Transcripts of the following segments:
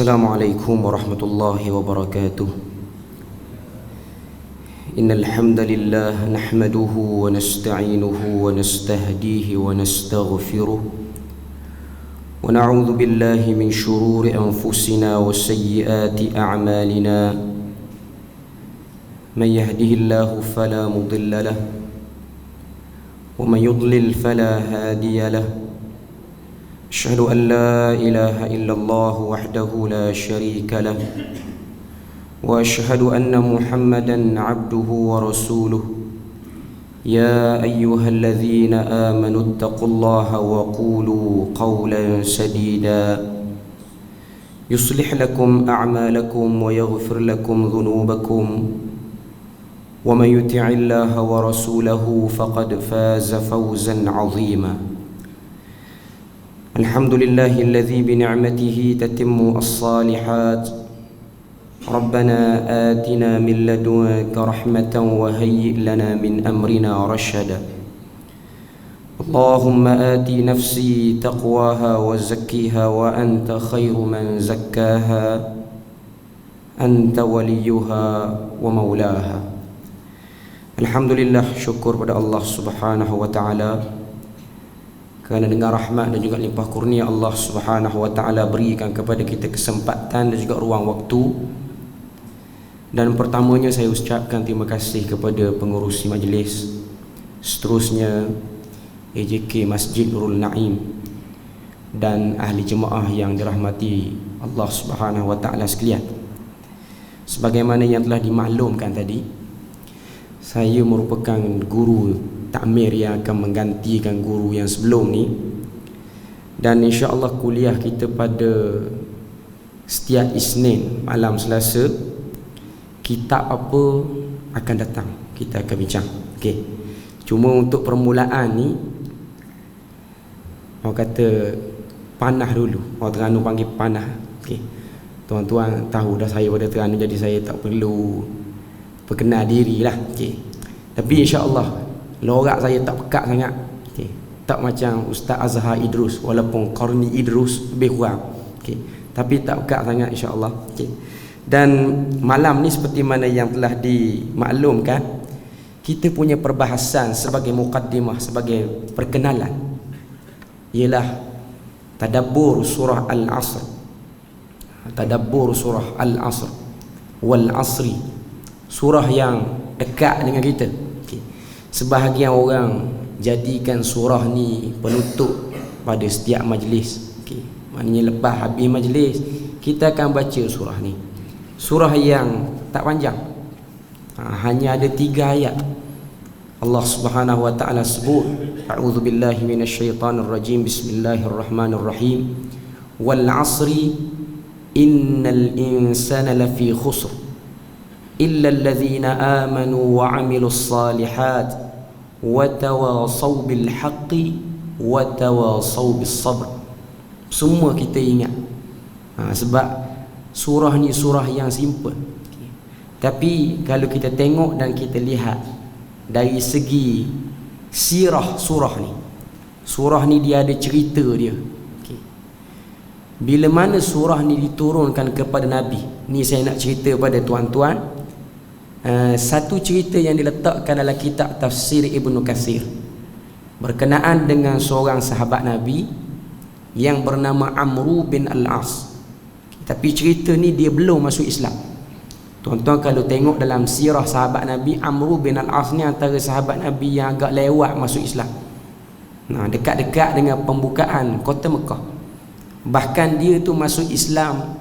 Assalamualaikum warahmatullahi wabarakatuh. Innal hamdalillah nahmaduhu wa nasta'inuhu wa nastahdihi wa nastaghfiruh wa na'udzu billahi min shururi anfusina wa sayyiati a'malina. Man yahdihillahu fala mudilla lahu wa man yudlil fala hadiya lahu. أشهد أن لا إله إلا الله وحده لا شريك له وأشهد أن محمدا عبده ورسوله. يا أيها الذين آمنوا اتقوا الله وقولوا قولا سديدا يصلح لكم أعمالكم ويغفر لكم ذنوبكم ومن يطع الله ورسوله فقد فاز فوزا عظيما. الحمد لله الذي بنعمته تتم الصالحات. ربنا آتنا من لدنك رحمة وهيئ لنا من أمرنا رشدا. اللهم آت نفسي تقواها وزكيها وأنت خير من زكاها أنت وليها ومولاها. الحمد لله, syukur pada Allah Subhanahu wa taala kerana dengan rahmat dan juga limpah kurnia Allah Subhanahu wa taala berikan kepada kita kesempatan dan juga ruang waktu. Dan pertamanya saya ucapkan terima kasih kepada pengurusi majlis, seterusnya AJK Masjid Nurul Naim dan ahli jemaah yang dirahmati Allah Subhanahu wa taala sekalian. Sebagaimana yang telah dimaklumkan tadi, saya merupakan guru takmir yang akan menggantikan guru yang sebelum ni. Dan insya-Allah kuliah kita pada setiap Isnin malam Selasa, kitab apa akan datang kita akan bincang. Okey. Cuma untuk permulaan ni orang kata panah dulu. Orang Terengganu panggil panah. Okey. Tuan-tuan tahu dah saya pada Terengganu, jadi saya tak perlu perkenal dirilah. Okey. Tapi insya-Allah lorak saya tak pekat sangat. Okay. Tak macam Ustaz Azhar Idrus, walaupun Qarni Idrus lebih kurang. Okay. Tapi tak pekat sangat insya-Allah. Okay. Dan malam ni seperti mana yang telah dimaklumkan, kita punya perbahasan sebagai mukaddimah, sebagai perkenalan, ialah tadabbur surah Al-Asr. Tadabbur surah Al-Asr wal Asri, surah yang dekat dengan kita. Sebahagian orang jadikan surah ni penutup pada setiap majlis. Okay. Maknanya lepas habis majlis kita akan baca surah ni. Surah yang tak panjang, hanya ada 3 ayat. Allah Subhanahu wa taala sebut, a'udzubillahi minasyaitonirrajim, bismillahirrahmanirrahim, wal 'asri innal insana lafi khusr illa alladhina amanu wa 'amilus salihat wa tawasaw bil haqqi wa tawasaw bis sabr. Semua kita ingat. Sebab surah ni surah yang simple. Tapi kalau kita tengok dan kita lihat dari segi sirah surah ni dia ada cerita dia. Bila mana surah ni diturunkan kepada Nabi, ni saya nak cerita pada tuan-tuan. Satu cerita yang diletakkan dalam kitab tafsir Ibnu Katsir berkenaan dengan seorang sahabat Nabi yang bernama Amru bin Al-As. Tapi cerita ni dia belum masuk Islam. Tuan-tuan kalau tengok dalam sirah sahabat Nabi, Amru bin Al-As ni antara sahabat Nabi yang agak lewat masuk Islam. Dekat-dekat dengan pembukaan kota Mekah. Bahkan dia tu masuk Islam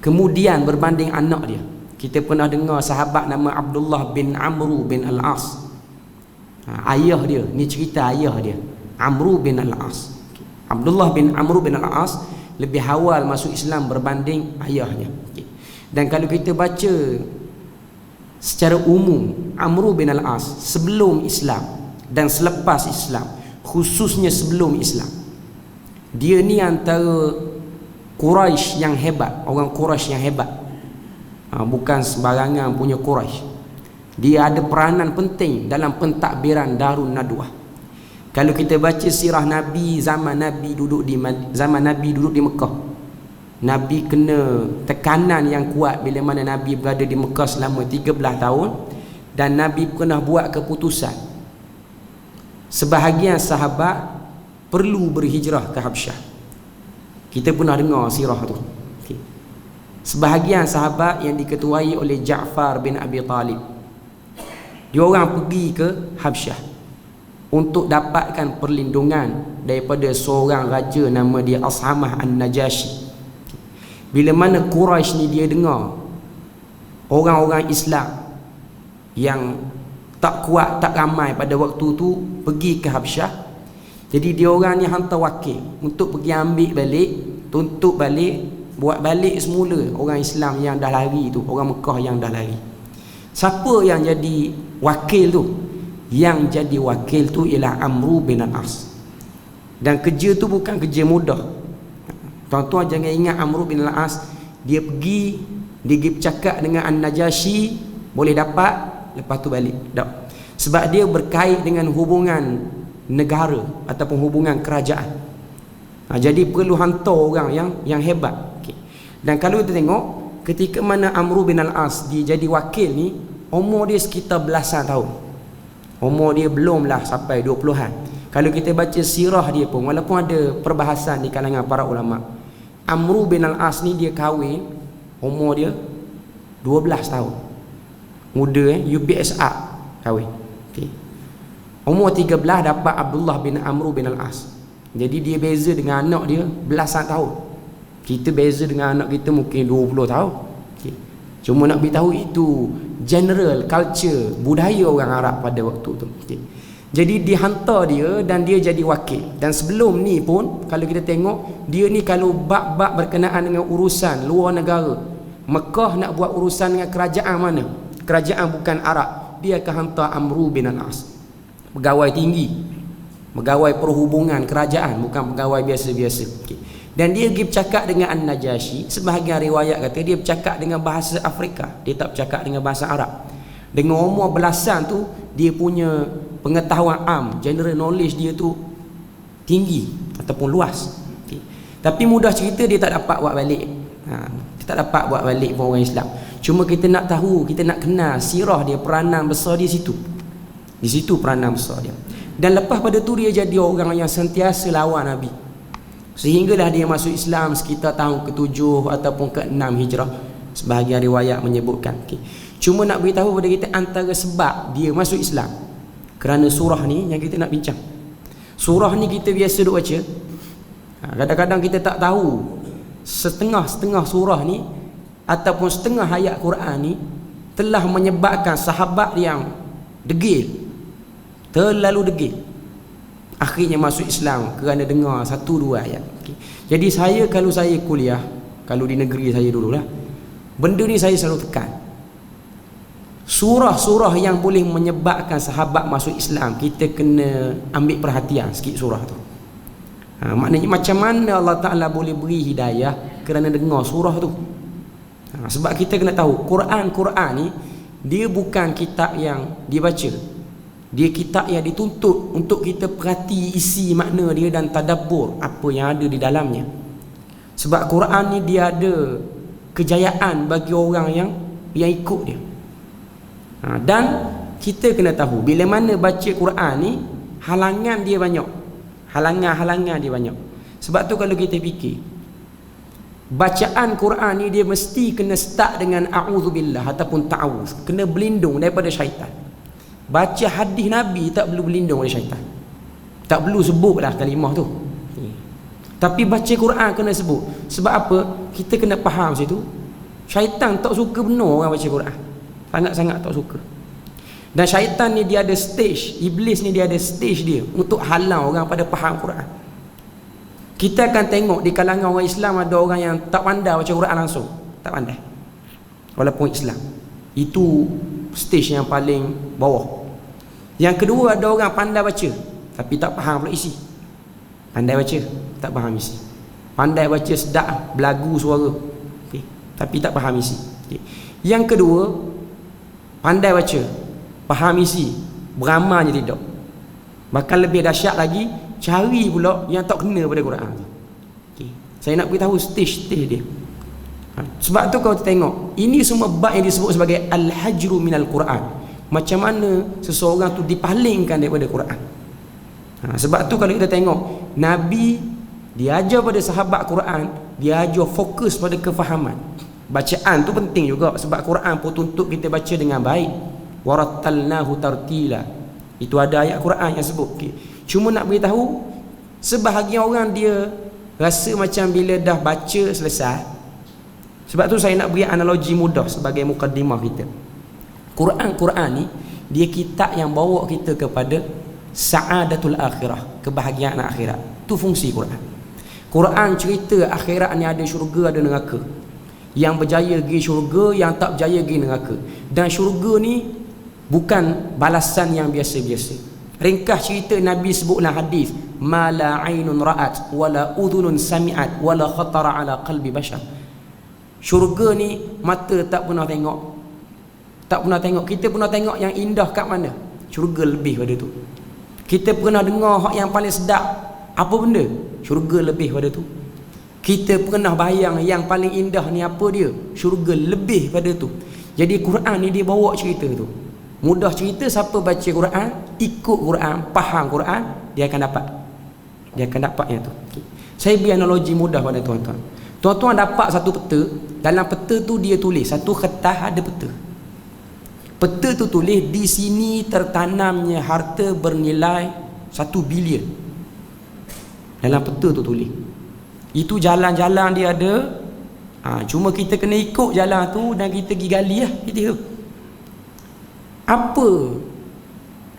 kemudian berbanding anak dia. Kita pernah dengar sahabat nama Abdullah bin Amru bin Al-As. Ayah dia, ni cerita ayah dia, Amru bin Al-As. Abdullah bin Amru bin Al-As lebih awal masuk Islam berbanding ayahnya. Dan kalau kita baca secara umum, Amru bin Al-As sebelum Islam dan selepas Islam, khususnya sebelum Islam, dia ni antara Quraisy yang hebat, orang Quraisy yang hebat. Bukan sembarangan punya Quraisy. Dia ada peranan penting dalam pentadbiran Darun Nadwah. Kalau kita baca sirah Nabi zaman Nabi duduk di Mekah, Nabi kena tekanan yang kuat bila mana Nabi berada di Mekah selama 13 tahun, dan Nabi pernah buat keputusan sebahagian sahabat perlu berhijrah ke Habsyah. Kita pernah dengar sirah tu. Okay. Sebahagian sahabat yang diketuai oleh Ja'far bin Abi Talib, diorang pergi ke Habsyah untuk dapatkan perlindungan daripada seorang raja nama dia Ashamah An-Najashi. Bila mana Quraisy ni dia dengar orang-orang Islam yang tak kuat, tak ramai pada waktu tu pergi ke Habsyah, jadi dia orang ni hantar wakil untuk pergi ambil balik, tuntut balik, buat balik semula orang Islam yang dah lari tu, orang Mekah yang dah lari. Siapa yang jadi wakil tu? Yang jadi wakil tu ialah Amru bin Al-As. Dan kerja tu bukan kerja mudah. Tuan-tuan jangan ingat Amru bin Al-As dia pergi, dia pergi bercakap dengan An-Najashi boleh dapat, lepas tu balik. Tak. Sebab dia berkait dengan hubungan negara ataupun hubungan kerajaan. Jadi perlu hantar orang yang hebat. Okay. Dan kalau kita tengok ketika mana Amru bin Al-As dia jadi wakil ni, umur dia sekitar belasan tahun. Umur dia belumlah sampai 20-an. Kalau kita baca sirah dia pun, walaupun ada perbahasan di kalangan para ulama, Amru bin Al-As ni dia kahwin umur dia 12 tahun. Muda UPSR kahwin. Okay. Umur 13 dapat Abdullah bin Amru bin Al-As. Jadi dia beza dengan anak dia belasan tahun. Kita beza dengan anak kita mungkin 20 tahun. Okay. Cuma nak beritahu itu general culture, budaya orang Arab pada waktu tu. Okay. Jadi dihantar dia dan dia jadi wakil. Dan sebelum ni pun kalau kita tengok, dia ni kalau bab-bab berkenaan dengan urusan luar negara, Mekah nak buat urusan dengan kerajaan mana, kerajaan bukan Arab, dia akan hantar Amru bin Al-As, pegawai tinggi, pegawai perhubungan kerajaan, bukan pegawai biasa-biasa. Okay. Dan dia pergi bercakap dengan An-Najashi. Sebahagian riwayat kata dia bercakap dengan bahasa Afrika, dia tak bercakap dengan bahasa Arab. Dengan umur belasan tu, dia punya pengetahuan general knowledge dia tu tinggi ataupun luas. Okay. Tapi mudah cerita dia tak dapat buat balik. Dia tak dapat buat balik pun orang Islam. Cuma kita nak tahu, kita nak kenal sirah dia, peranan besar dia situ. Di situ peranan besar dia. Dan lepas pada tu dia jadi orang yang sentiasa lawan Nabi. Sehinggalah dia masuk Islam sekitar tahun ke-7 ataupun ke-6 Hijrah. Sebahagian riwayat menyebutkan. Okay. Cuma nak beritahu kepada kita antara sebab dia masuk Islam, kerana surah ni yang kita nak bincang. Surah ni kita biasa duk baca. Kadang-kadang kita tak tahu setengah-setengah surah ni ataupun setengah ayat Quran ni telah menyebabkan sahabat yang degil, terlalu degil, akhirnya masuk Islam kerana dengar 1-2 ayat. Okay. Jadi kalau saya kuliah, kalau di negeri saya dululah, benda ni saya selalu tekan. Surah-surah yang boleh menyebabkan sahabat masuk Islam, kita kena ambil perhatian sikit surah tu. Maknanya macam mana Allah Ta'ala boleh beri hidayah kerana dengar surah tu. Sebab kita kena tahu Quran ni dia bukan kitab yang dibaca, dia kitab yang dituntut untuk kita perhati isi makna dia dan tadabbur apa yang ada di dalamnya. Sebab Quran ni dia ada kejayaan bagi orang yang ikut dia. Dan kita kena tahu bila mana baca Quran ni halangan dia banyak, halangan dia banyak. Sebab tu kalau kita fikir bacaan Quran ni dia mesti kena start dengan a'udzubillah ataupun ta'awuz, kena berlindung daripada syaitan. Baca hadis Nabi tak perlu berlindung dari syaitan, tak perlu sebutlah kalimah tu. Tapi baca Quran kena sebut. Sebab apa? Kita kena faham situ syaitan tak suka benar orang baca Quran, sangat-sangat tak suka. Dan syaitan ni dia ada stage, iblis ni dia ada stage dia untuk halau orang pada faham Quran. Kita akan tengok di kalangan orang Islam ada orang yang tak pandai baca Quran langsung, tak pandai walaupun Islam. Itu stage yang paling bawah. Yang kedua, ada orang pandai baca tapi tak faham pula isi. Pandai baca tak faham isi, pandai baca sedap belagu suara, okay, tapi tak faham isi. Okay. Yang kedua, pandai baca, faham isi, beramal je tidak. Bahkan lebih dahsyat lagi, cari pula yang tak kena pada Quran. Okay. Saya nak beritahu stage-stage dia. Sebab tu kalau kita tengok, ini semua bab yang disebut sebagai al-hajru minal Quran. Macam mana seseorang tu dipalingkan daripada Quran. Sebab tu kalau kita tengok, Nabi dia ajar pada sahabat Quran, dia ajar fokus pada kefahaman. Bacaan tu penting juga, sebab Quran pun tuntut kita baca dengan baik. Warattalnahu tartila. Itu ada ayat Quran yang sebut. Cuma nak beritahu, sebahagian orang dia rasa macam bila dah baca selesai. Sebab tu saya nak beri analogi mudah sebagai mukaddimah kita. Quran ni dia kitab yang bawa kita kepada sa'adatul akhirah, kebahagiaan akhirat. Tu fungsi Quran. Quran cerita akhirat ni ada syurga, ada neraka. Yang berjaya pergi syurga, yang tak berjaya pergi neraka. Dan syurga ni bukan balasan yang biasa-biasa. Ringkas cerita Nabi sebutlah hadis, ma la ainun ra'at wala udhunun sami'at wala khatara ala qalbi bashar. Syurga ni mata tak pernah tengok. Tak pernah tengok. Kita pernah tengok yang indah kat mana? Syurga lebih pada tu. Kita pernah dengar hak yang paling sedap apa benda? Syurga lebih pada tu. Kita pernah bayang yang paling indah ni apa dia? Syurga lebih pada tu. Jadi Quran ni dia bawa cerita tu. Mudah cerita, siapa baca Quran, ikut Quran, faham Quran, dia akan dapat. Dia akan dapat yang tu. Okay. Saya beri analogi mudah pada tuan-tuan. Tuan-tuan dapat satu peta, dalam peta tu dia tulis, satu kertas ada peta. Peta tu tulis, di sini tertanamnya harta bernilai 1 bilion. Dalam peta tu tulis. Itu jalan-jalan dia ada. Cuma kita kena ikut jalan tu dan kita pergi gali lah. Kita apa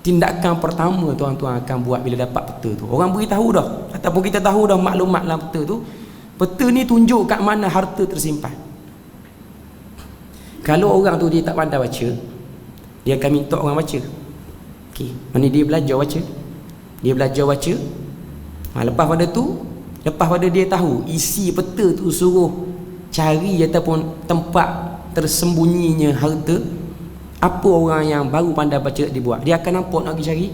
tindakan pertama tuan-tuan akan buat bila dapat peta tu? Orang beritahu dah, ataupun kita tahu dah maklumat dalam peta tu. Peta ni tunjuk kat mana harta tersimpan. Kalau orang tu dia tak pandai baca, dia akan minta orang baca. Okey, mana dia belajar baca? Dia belajar baca. Lepas pada dia tahu isi peta tu, suruh cari ataupun tempat tersembunyinya harta. Apa orang yang baru pandai baca dia buat? Dia akan nampak nak pergi cari.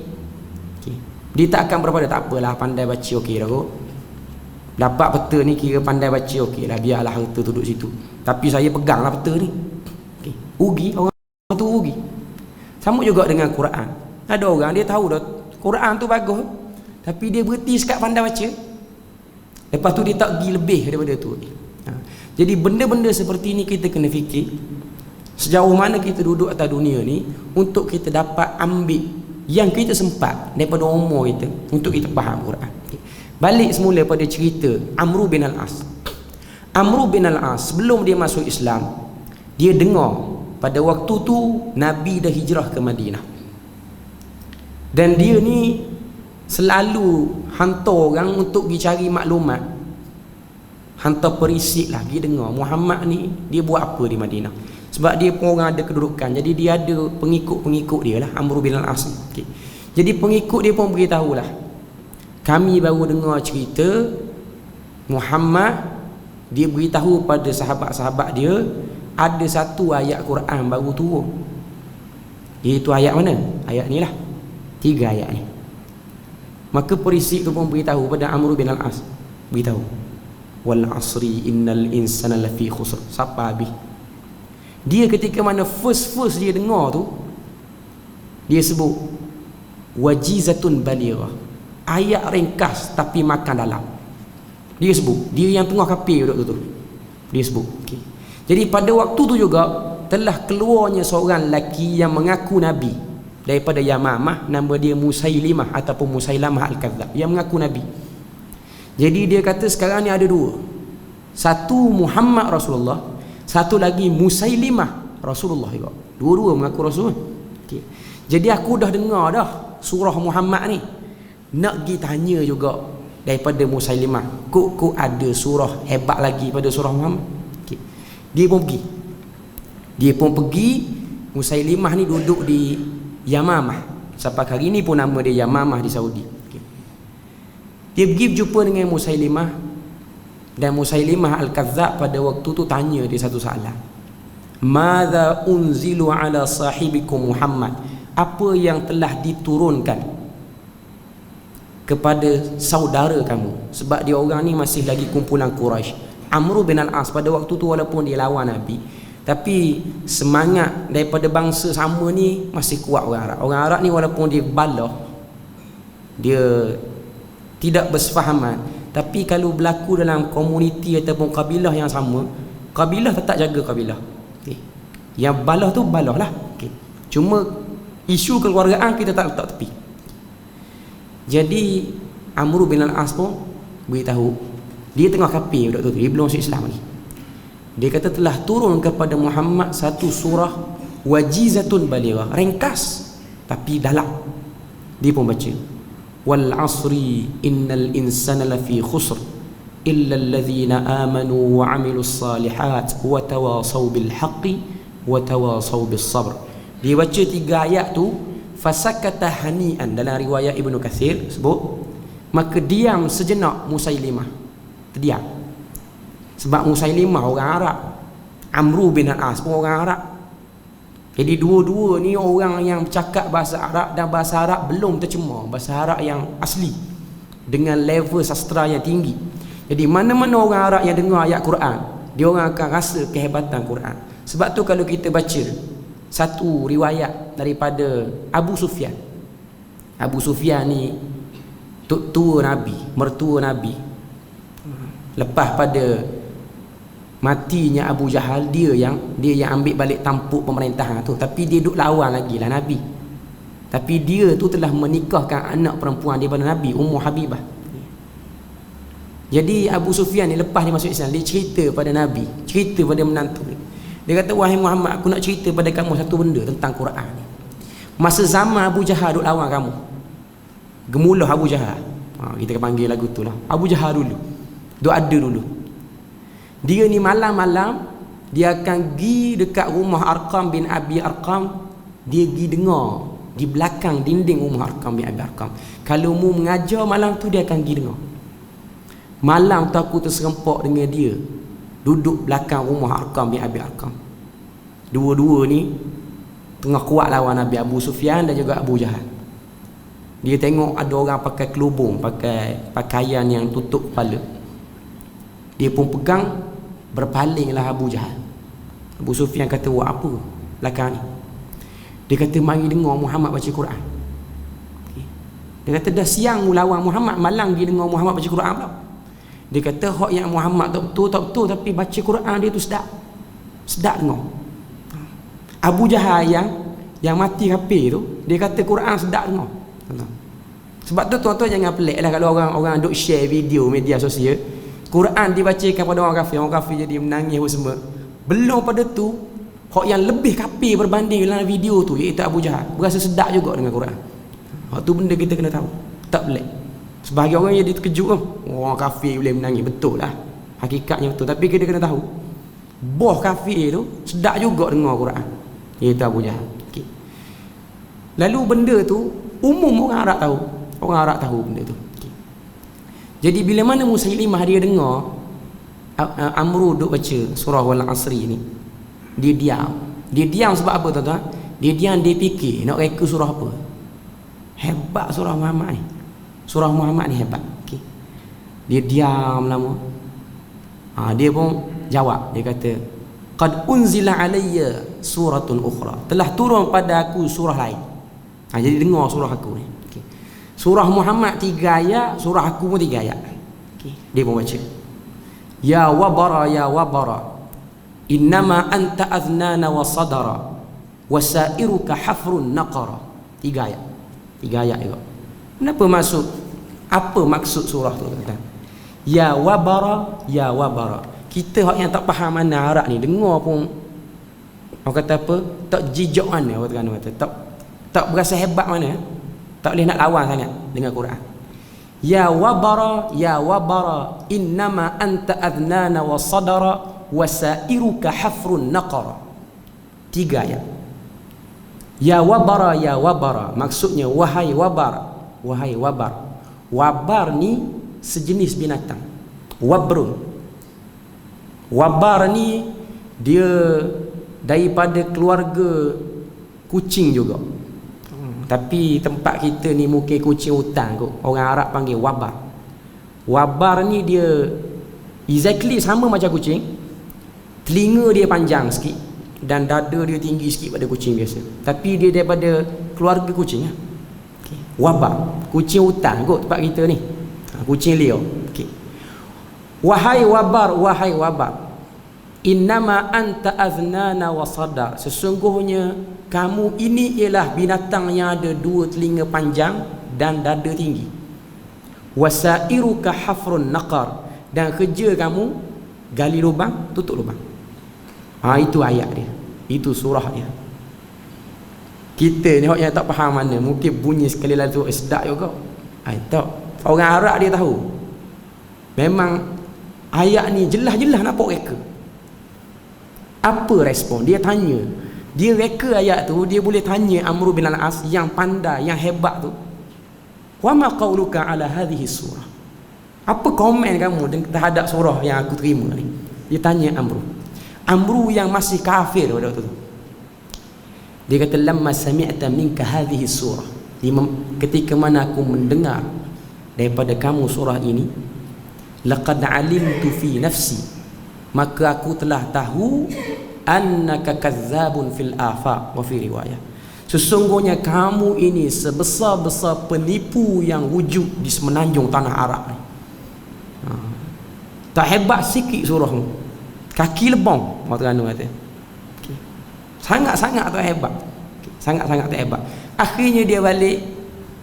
Okay. Dia tak akan berpada, tak apalah pandai baca okey dah kot. Dapat peta ni kira pandai baca okey lah, biarlah harta tu duduk situ. Tapi saya peganglah peta ni. Okay. Rugi, orang tu rugi. Sama juga dengan Quran. Ada orang dia tahu dah Quran tu bagus, tapi dia berhenti sekat pandai baca. Lepas tu dia tak pergi lebih daripada tu. Jadi benda-benda seperti ni kita kena fikir. Sejauh mana kita duduk atas dunia ni untuk kita dapat ambil yang kita sempat daripada umur kita untuk kita faham Quran. Balik semula pada cerita Amru bin Al-As. Amru bin Al-As sebelum dia masuk Islam, dia dengar pada waktu tu Nabi dah hijrah ke Madinah. Dan dia ni selalu hantar orang untuk pergi cari maklumat. Hantar perisik lah, pergi dengar Muhammad ni dia buat apa di Madinah. Sebab dia pun orang ada kedudukan, jadi dia ada pengikut-pengikut dia lah, Amru bin Al-As. Okay. Jadi pengikut dia pun beritahu lah, kami baru dengar cerita Muhammad dia beritahu pada sahabat-sahabat dia ada satu ayat Quran baru turun. Iaitu ayat mana? Ayat ni lah, 3 ayat ni. Maka perisik tu pun beritahu pada Amru bin Al-As, beritahu wal asri innal insana lafi khusr. Siapa habis? Dia ketika mana first dia dengar tu, dia sebut wajizatun balighah, ayat ringkas tapi makan dalam. Dia sebut, dia yang tengah kafir duduk tu, dia sebut. Okay. Jadi pada waktu tu juga telah keluarnya seorang lelaki yang mengaku Nabi daripada Yamamah, nama dia Musailimah ataupun Musailamah Al-Kadzab, yang mengaku Nabi. Jadi dia kata sekarang ni ada 2, satu Muhammad Rasulullah, satu lagi Musailimah Rasulullah juga. Dua-dua mengaku Rasul. Okay. Jadi aku dah dengar dah surah Muhammad ni. Nak pergi tanya juga daripada Musailimah, kok ada surah hebat lagi pada surah Muhammad. Okay. Dia pun pergi. Musailimah ni duduk di Yamamah. Sampai hari ni pun nama dia Yamamah di Saudi. Okay. Dia pergi berjumpa dengan Musailimah. Dan Musailimah Al-Kadzab pada waktu tu tanya dia satu soalan. Madza unzilu ala sahibikum Muhammad? Apa yang telah diturunkan kepada saudara kamu, sebab dia orang ni masih lagi kumpulan Quraisy. Amr bin al-As pada waktu tu walaupun dia lawan Nabi, tapi semangat daripada bangsa sama ni masih kuat orang Arab. Orang Arab ni walaupun dia balah, dia tidak bersefahaman, tapi kalau berlaku dalam komuniti ataupun kabilah yang sama, kabilah tetap jaga kabilah. Okay. Yang balah tu balah lah. Okay. Cuma isu kekeluargaan kita tak letak tepi. Jadi Amr bin al-As pun beritahu, dia tengah kafir waktu tu, dia belum masuk Islam lagi. Dia kata telah turun kepada Muhammad satu surah wajizatun balighah, ringkas tapi dalam. Dia pun baca, wal asri innal insana lafi khusr illa alladhina amanu wa amilus salihat wa tawasaw bil haqqi wa tawasaw bis sabr. Dia baca 3 ayat tu, fasakata hani'an, dalam riwayat Ibnu Katsir sebut, maka diam sejenak Musailimah, terdiam. Sebab Musailimah orang Arab, Amr bin al-As pun orang Arab. Jadi dua-dua ni orang yang bercakap bahasa Arab, dan bahasa Arab belum tercemar, bahasa Arab yang asli dengan level sastra yang tinggi. Jadi mana-mana orang Arab yang dengar ayat Quran, dia orang akan rasa kehebatan Quran. Sebab tu kalau kita baca satu riwayat daripada Abu Sufyan. Abu Sufyan ni tua Nabi, mertua Nabi. Lepas pada matinya Abu Jahal, dia yang ambil balik tampuk pemerintahan tu, tapi dia duk lawan lagi lah Nabi. Tapi dia tu telah menikahkan anak perempuan daripada Nabi, Ummu Habibah. Jadi Abu Sufyan ni lepas dia masuk Islam, dia cerita pada Nabi, cerita pada menantu dia. Dia kata, wahai Muhammad, aku nak cerita pada kamu satu benda tentang Quran ni. Masa zaman Abu Jahal duk lawan kamu, gemulah Abu Jahal, kita panggil lagu tu lah, Abu Jahal dulu duk ada dulu. Dia ni malam-malam dia akan pergi dekat rumah Arqam bin Abi Arqam. Dia pergi dengar di belakang dinding rumah Arqam bin Abi Arqam. Kalau mu mengajar malam tu, dia akan pergi dengar. Malam tu aku terserempak dengan dia duduk belakang rumah Arqam bin Abi Arqam. Dua-dua ni tengah kuat lawan Nabi, Abu Sufyan dan juga Abu Jahal. Dia tengok ada orang pakai kelubung, pakai pakaian yang tutup kepala. Dia pun pegang, berpalinglah Abu Jahal. Abu Sufyan kata, wah apa belakang ni? Dia kata, mari dengar Muhammad baca Quran. Okay. Dia kata, dah siang lawan Muhammad, malam dia dengar Muhammad baca Quran pula. Dia kata, hak yang Muhammad tak betul, tapi baca Quran dia tu sedap. Sedap dengar. Abu Jahal yang mati kafir tu, dia kata Quran sedap dengar. Sebab tu tuan-tuan jangan pelik lah kalau orang duk share video media sosial, Quran dibacakan pada orang kafir jadi menangis apa semua. Belum pada tu, hak yang lebih kafir berbanding dalam video tu, iaitu Abu Jahal, berasa sedap juga dengan Quran. Hak tu benda kita kena tahu. Tak pelik. Sebahagian orang jadi terkejut kan, orang kafir boleh menangis, betul lah, hakikatnya betul. Tapi kita kena tahu, boh kafir tu sedap juga dengar Quran, iaitu Abu Jahal. Okay. Lalu benda tu umum orang Arab tahu. Orang Arab tahu benda tu. Okay. Jadi bila mana Musailimah dia dengar Amr duk baca surah Wal Asri ni, dia diam. Dia diam sebab apa tuan-tuan? Dia diam, dia fikir nak reka surah apa. Hebat surah Muhammad ni. Surah Muhammad ni hebat. Okay. Dia diam lama. Dia pun jawab. Dia kata, qad unzila alayya suratun ukhra, telah turun pada aku surah lain. Jadi dengar surah aku ni. Okay. Surah Muhammad 3 ayat, surah aku pun 3 ayat. Okay. Dia pun baca, ya wabara innama anta adhnana wa sadara wasairuka hafrun naqara. 3 ayat. 3 ayat juga. Apa maksud surah tu? Ya wabara. Kita yang tak faham mana Arab ni, dengar pun orang kata apa, tak jijak mana, orang kata tak berasa hebat mana, tak boleh nak lawan sangat dengan Quran. Ya wabara innama anta adhnana wa sadara wasairuka hafrun naqara. 3 ayat. Ya wabara maksudnya wahai wabar. Wabar ni sejenis binatang. Wabar ni dia daripada keluarga kucing juga. Tapi tempat kita ni mungkin kucing hutan kot. Orang Arab panggil wabar. Wabar ni dia exactly sama macam kucing. Telinga dia panjang sikit dan dada dia tinggi sikit pada kucing biasa. Tapi dia daripada keluarga kucing lah. Okay. Wabar, kucing hutan kot tempat kita ni. Kucing liar. Okay. Wahai wabar, innama anta aznana wa sadar. Sesungguhnya kamu ini ialah binatang yang ada dua telinga panjang dan dada tinggi. Wasairuka hafrun naqar. Dan kerja kamu gali lubang, tutup lubang. Itu ayat dia. Itu surah dia. Kita ni orang yang tak faham mana, mungkin bunyi sekali lalu tu sedap juga. Tak. Orang Arab dia tahu. Memang ayat ni jelas-jelas nampak reka. Apa respon? Dia tanya. Dia reka ayat tu, dia boleh tanya Amr bin al-As yang pandai, yang hebat tu. Wa ma qauluka ala hadhihi surah? Apa komen kamu terhadap surah yang aku terima ni? Dia tanya Amr yang masih kafir pada waktu tu. Dia kata lamma sami'ta minka hadhihi surah. Ketika mana aku mendengar daripada kamu surah ini, laqad alimtu fi nafsi, maka aku telah tahu annaka kazzabun fil afaq wa fi riwayah. Sesungguhnya kamu ini sebesar-besar penipu yang wujud di semenanjung tanah Arab ni. Tak hebat sikit surah ni. Kaki lebong orang Terengganu kata. Okay. Sangat-sangat tak hebat. Okay. Sangat-sangat tak hebat. Akhirnya dia balik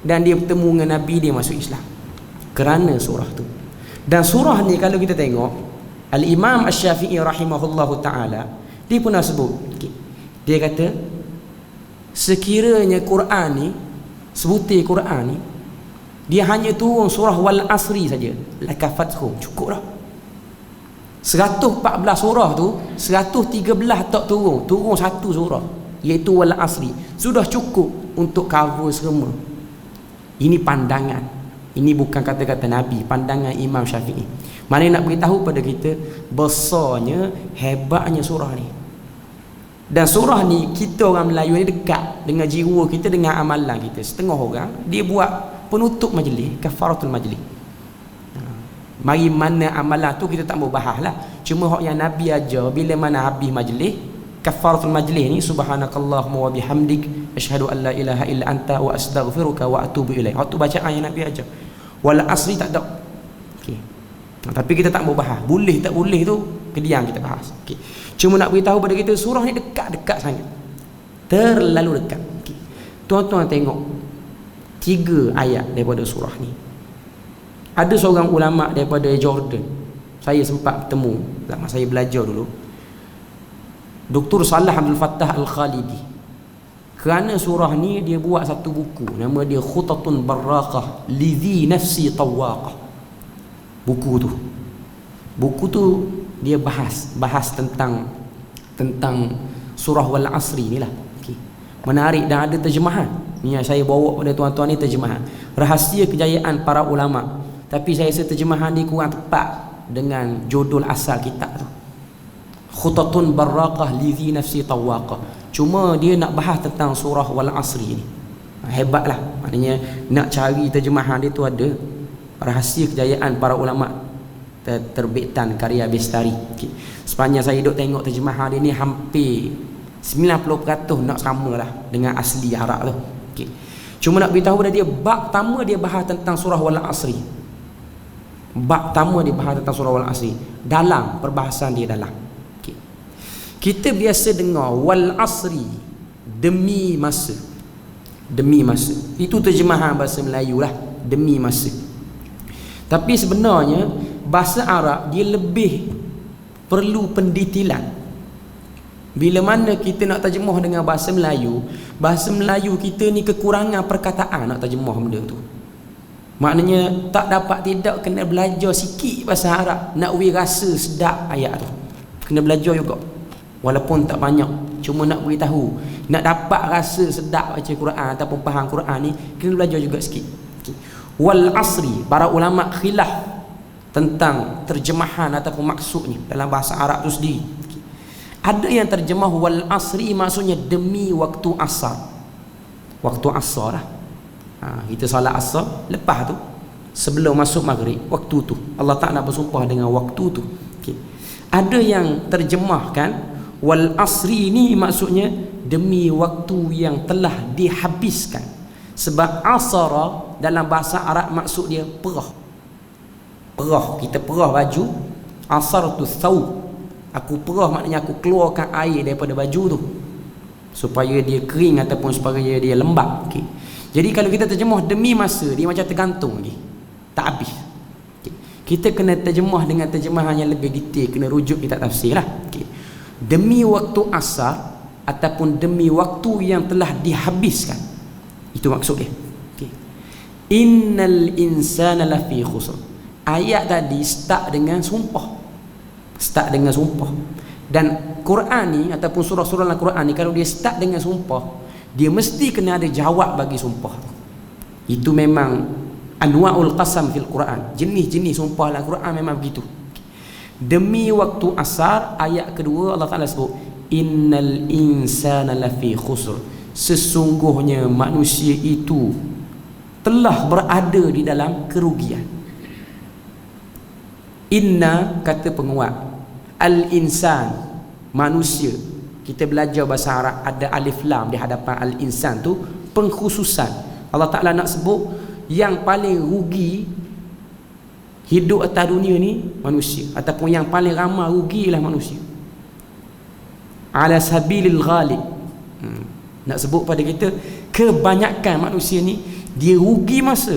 dan dia bertemu dengan Nabi, dia masuk Islam. Kerana surah tu. Dan surah ni kalau kita tengok, Al-Imam Asy-Syafi'i rahimahullahu ta'ala, dia pernah sebut. Okay. Dia kata, sekiranya Quran ni, sebutir Quran ni, dia hanya turun surah Wal Asri saja, lakafathu, cukup dah. 114 surah tu, 113 tak turun satu surah, iaitu Wal Asri, sudah cukup untuk cover semua. Ini pandangan, ini bukan kata-kata Nabi, pandangan Imam Syafi'i. Mana nak beritahu pada kita besarnya, hebatnya surah ni. Dan surah ni kita orang Melayu ni dekat dengan jiwa kita, dengan amalan kita. Setengah orang dia buat penutup majlis, kafaratul majlis. Mari mana amalan tu kita tak mau bahas lah. Cuma hak yang Nabi ajar, bila mana habis majlis, kafaratul majlis ni, subhanakallahumma wa bihamdik asyhadu an la ilaha illa anta wa astaghfiruka wa atubu ilaik. Hak tu bacaan yang Nabi ajar. Wal asri tak ada. Okey. Tapi kita tak mau bahas. Boleh tak boleh tu kediam kita bahas. Okey. Cuma nak beritahu pada kita surah ni dekat-dekat sangat. Terlalu dekat. Okay. Tuan-tuan tengok 3 ayat daripada surah ni. Ada seorang ulama daripada Jordan, saya sempat bertemu lama saya belajar dulu, Dr. Salah Abdul Fattah Al-Khalidi. Kerana surah ni dia buat satu buku, nama dia Khutatun Barraqah Lidhi Nafsi Tawaqah. Buku tu dia bahas tentang surah Wal Asri ni lah. Okay. Menarik dan ada terjemahan. Ni yang saya bawa pada tuan-tuan ni terjemahan. Rahsia kejayaan para ulama. Tapi saya rasa terjemahan ni kurang tepat dengan judul asal kitab tu. Khutatun Barraqah Lidhi Nafsi Tawaqah. Cuma dia nak bahas tentang surah Wal Asri ni. Hebatlah. Maknanya nak cari terjemahan dia tu ada. Rahsia kejayaan para ulama, terbitan karya Bestari. Okay. Sepanjang saya duduk tengok terjemahan dia ni, hampir 90% nak sama lah dengan asli Arab tu. Okay. Cuma nak beritahu pada dia, bab pertama dia bahas tentang surah Wal Asri. Bab pertama dia bahas tentang surah Wal Asri. Dalam perbahasan dia dalam. Okay. Kita biasa dengar Wal Asri, demi masa. Demi masa. Itu terjemahan bahasa Melayu lah, demi masa. Tapi sebenarnya bahasa Arab dia lebih perlu pendetilan. Bila mana kita nak terjemah dengan bahasa Melayu kita ni kekurangan perkataan nak terjemah benda tu. Maknanya tak dapat tidak, kena belajar sikit bahasa Arab nak rasa sedap ayat tu. Kena belajar juga. Walaupun tak banyak, cuma nak beritahu, nak dapat rasa sedap baca Quran ataupun faham Quran ni, kena belajar juga sikit. Wal Asri, para ulama khilaf tentang terjemahan ataupun maksudnya dalam bahasa Arab tu sendiri. Ada yang terjemah Wal Asri maksudnya demi waktu asar. waktu asar lah. Kita solat asar, lepas tu sebelum masuk maghrib, waktu tu Allah Ta'ala bersumpah dengan waktu tu. Okay. Ada yang terjemahkan wal asri ini maksudnya demi waktu yang telah dihabiskan. Sebab asara dalam bahasa Arab maksud dia perah. Perah, kita perah baju, asar tu thawb. Aku perah maknanya aku keluarkan air daripada baju tu supaya dia kering ataupun supaya dia lembap. Okay. Jadi kalau kita terjemah demi masa, dia macam tergantung lagi, tak habis. Okay. Kita kena terjemah dengan terjemahan yang lebih detail, kena rujuk kitab tafsir lah. Okay. Demi waktu asar ataupun demi waktu yang telah dihabiskan, itu maksud dia. Okay. Innal insana lafi khusr. Ayat tadi start dengan sumpah. Start dengan sumpah. Dan Quran ni ataupun surah-surah Al-Quran ni, kalau dia start dengan sumpah, dia mesti kena ada jawab bagi sumpah tu. Itu memang anwa'ul qasam fil Quran. Jenis-jenis sumpah Al-Quran memang begitu. Demi waktu asar, ayat kedua Allah Ta'ala sebut innal insana lafi khusr. Sesungguhnya manusia itu telah berada di dalam kerugian. Inna kata penguat, al-insan manusia. Kita belajar bahasa Arab ada alif lam di hadapan al-insan tu pengkhususan. Allah Ta'ala nak sebut yang paling rugi hidup atas dunia ni manusia, ataupun yang paling ramai rugi ialah manusia. Ala sabilil ghalib. Nak sebut pada kita kebanyakan manusia ni dia rugi masa.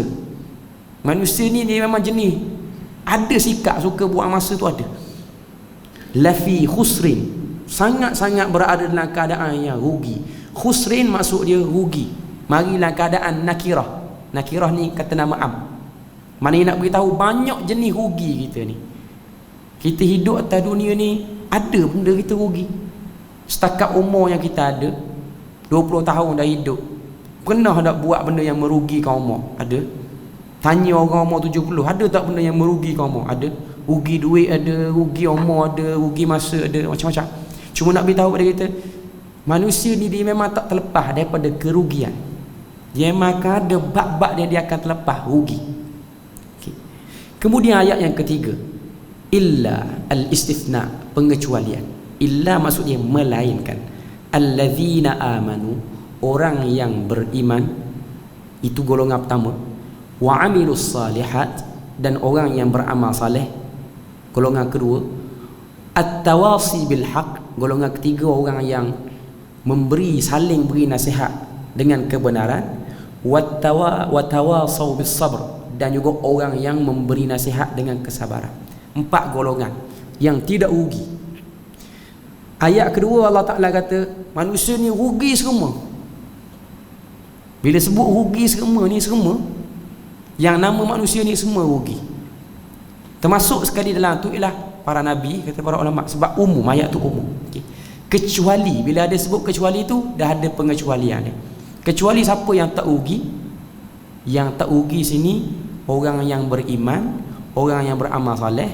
Manusia ni dia memang jenis ada sikap suka buat masa tu ada. Lafi khusrin, sangat-sangat berada dalam keadaan yang rugi. Khusrin maksud dia rugi. Mari dalam keadaan nakirah. Nakirah ni kata nama am. Mana nak beritahu banyak jenis rugi kita ni. Kita hidup atas dunia ni ada benda kita rugi. Setakat umur yang kita ada 20 tahun dah hidup, pernah tak buat benda yang merugikan umur? Ada. Tanya orang umur 70, ada tak benda yang merugikan umur? Ada. Rugi duit ada, rugi umur ada, rugi masa ada, macam-macam. Cuma nak beritahu pada kita, manusia ni dia memang tak terlepas daripada kerugian. Dia memang akan ada bab-bab dia akan terlepas rugi. Okay. Kemudian ayat yang ketiga, illa al-istithna, pengecualian. Illa maksudnya melainkan. Allazina amanu, orang yang beriman, itu golongan pertama. Wa amilus salihat, dan orang yang beramal saleh, golongan kedua. At-tawasi bil haq, golongan ketiga orang yang saling beri nasihat dengan kebenaran. Wa tawasau bis sabr, dan juga orang yang memberi nasihat dengan kesabaran. 4 golongan yang tidak rugi. Ayat kedua Allah Ta'ala kata manusia ni rugi semua. Bila sebut rugi semua ni, semua yang nama manusia ni semua rugi. Termasuk sekali dalam tu ialah para nabi, kata para ulama, sebab umum, ayat tu umum. Okay. Kecuali, bila ada sebut kecuali tu dah ada pengecualian dia. Kecuali siapa yang tak rugi? Yang tak rugi sini orang yang beriman, orang yang beramal soleh,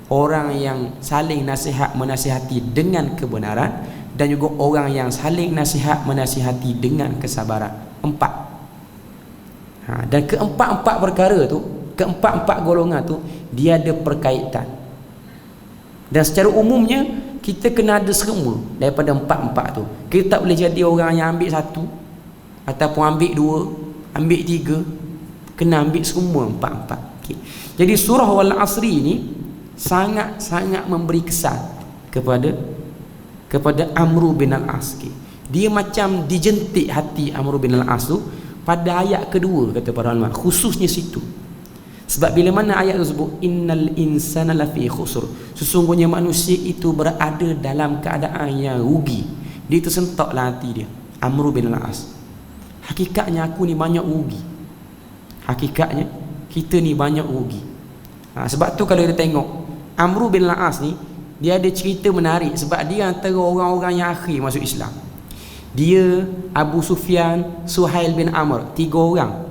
orang yang saling nasihat menasihati dengan kebenaran, dan juga orang yang saling nasihat menasihati dengan kesabaran. 4. Dan keempat-empat perkara tu, keempat-empat golongan tu, dia ada perkaitan. Dan secara umumnya kita kena ada semua daripada 4 tu. Kita tak boleh jadi orang yang ambil 1 ataupun ambil 2, ambil 3. Kena ambil semua 4. Okay. Jadi surah Wal Asri ni sangat-sangat memberi kesan kepada Amr bin Al-As. Okay. Dia macam dijentik hati Amr bin Al-As tu pada ayat kedua, kata para ulama, khususnya situ. Sebab bila mana ayat tu sebut innal insana lafi khusr, sesungguhnya manusia itu berada dalam keadaan yang rugi, dia tersentaklah hati dia, Amr bin Al-As. Hakikatnya aku ni banyak rugi. Hakikatnya kita ni banyak rugi. Sebab tu kalau kita tengok Amr bin Al-As ni, dia ada cerita menarik. Sebab dia antara orang-orang yang akhir masuk Islam. Dia, Abu Sufyan, Suhail bin Amr, 3 orang.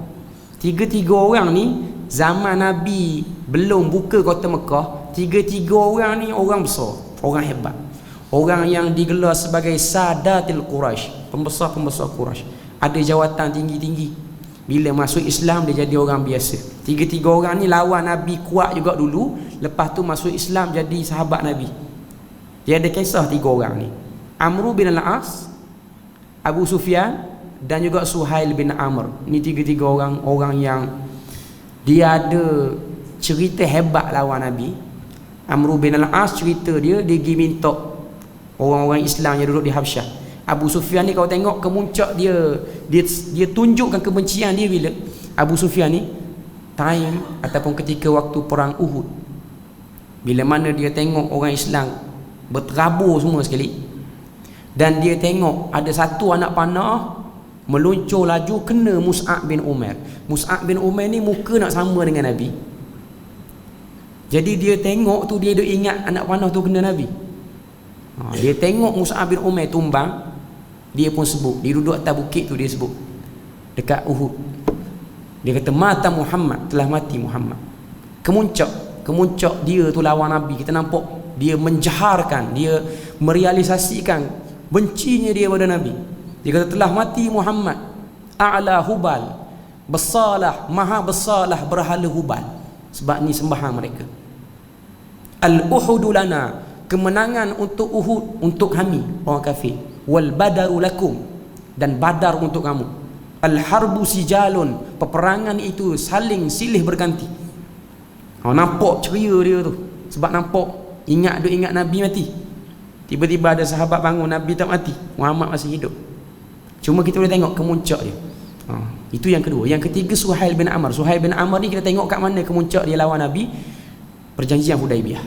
Tiga orang ni zaman Nabi belum buka kota Mekah. Tiga orang ni orang besar, orang hebat, orang yang digelar sebagai Sadatil Quraisy, pembesar-pembesar Quraisy. ada jawatan tinggi-tinggi. Bila masuk Islam dia jadi orang biasa. Tiga-tiga orang ni lawan Nabi kuat juga dulu, lepas tu masuk Islam jadi sahabat Nabi. Dia ada kisah tiga orang ni. Amr bin al-As, Abu Sufyan dan juga Suhail bin Amr. Ni tiga-tiga orang yang dia ada cerita hebat lawan Nabi. Amr bin al-As cerita dia pergi minta orang-orang Islam yang duduk di Habsyah. Abu Sufyan ni kau tengok kemuncak dia tunjukkan kebencian dia bila Abu Sufyan ni time ataupun ketika waktu perang Uhud. Bila mana dia tengok orang Islam berterabur semua sekali, dan dia tengok ada satu anak panah meluncur laju kena Mus'ab bin Umair. Mus'ab bin Umair ni muka nak sama dengan Nabi. Jadi dia tengok tu, dia duk ingat anak panah tu kena Nabi. Dia tengok Mus'ab bin Umair tumbang, dia pun sebut. Dia duduk atas bukit tu, dia sebut dekat Uhud. Dia kata mata Muhammad, telah mati Muhammad. Kemuncak dia tu lawan Nabi. Kita nampak dia menjaharkan, dia merealisasikan bencinya dia pada Nabi. Dia kata telah mati Muhammad, a'la hubal, besalah, maha besalah berhala hubal. Sebab ni sembahan mereka. Al-Uhudu lana, kemenangan untuk Uhud untuk kami orang kafir. Wal badaru lakum, dan badar untuk kamu. Al-harbu sijalun, peperangan itu saling silih berganti. Nampak ceria dia tu, sebab nampak ingat Nabi mati. Tiba-tiba ada sahabat bangun, Nabi tak mati, Muhammad masih hidup. Cuma kita boleh tengok kemuncak dia. Itu yang kedua. Yang ketiga Suhail bin Amr. Suhail bin Amr ni kita tengok kat mana kemuncak dia lawan Nabi. Perjanjian Hudaibiyah.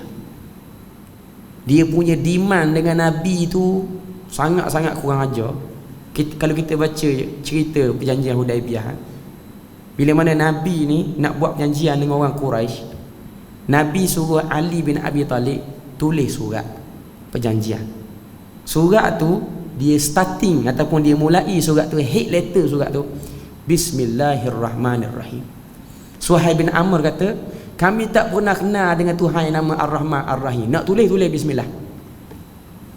Dia punya demand dengan Nabi tu sangat-sangat kurang ajar. Kalau kita baca cerita perjanjian Hudaibiyah, bila mana Nabi ni nak buat perjanjian dengan orang Quraisy, Nabi suruh Ali bin Abi Talib tulis surat perjanjian. Surat tu dia starting ataupun dia mulai surat tu, head letter surat tu, Bismillahirrahmanirrahim. Suhail bin Amr kata, kami tak pernah kenal dengan Tuhan yang nama Ar-Rahman Ar-Rahim. Nak tulis bismillah.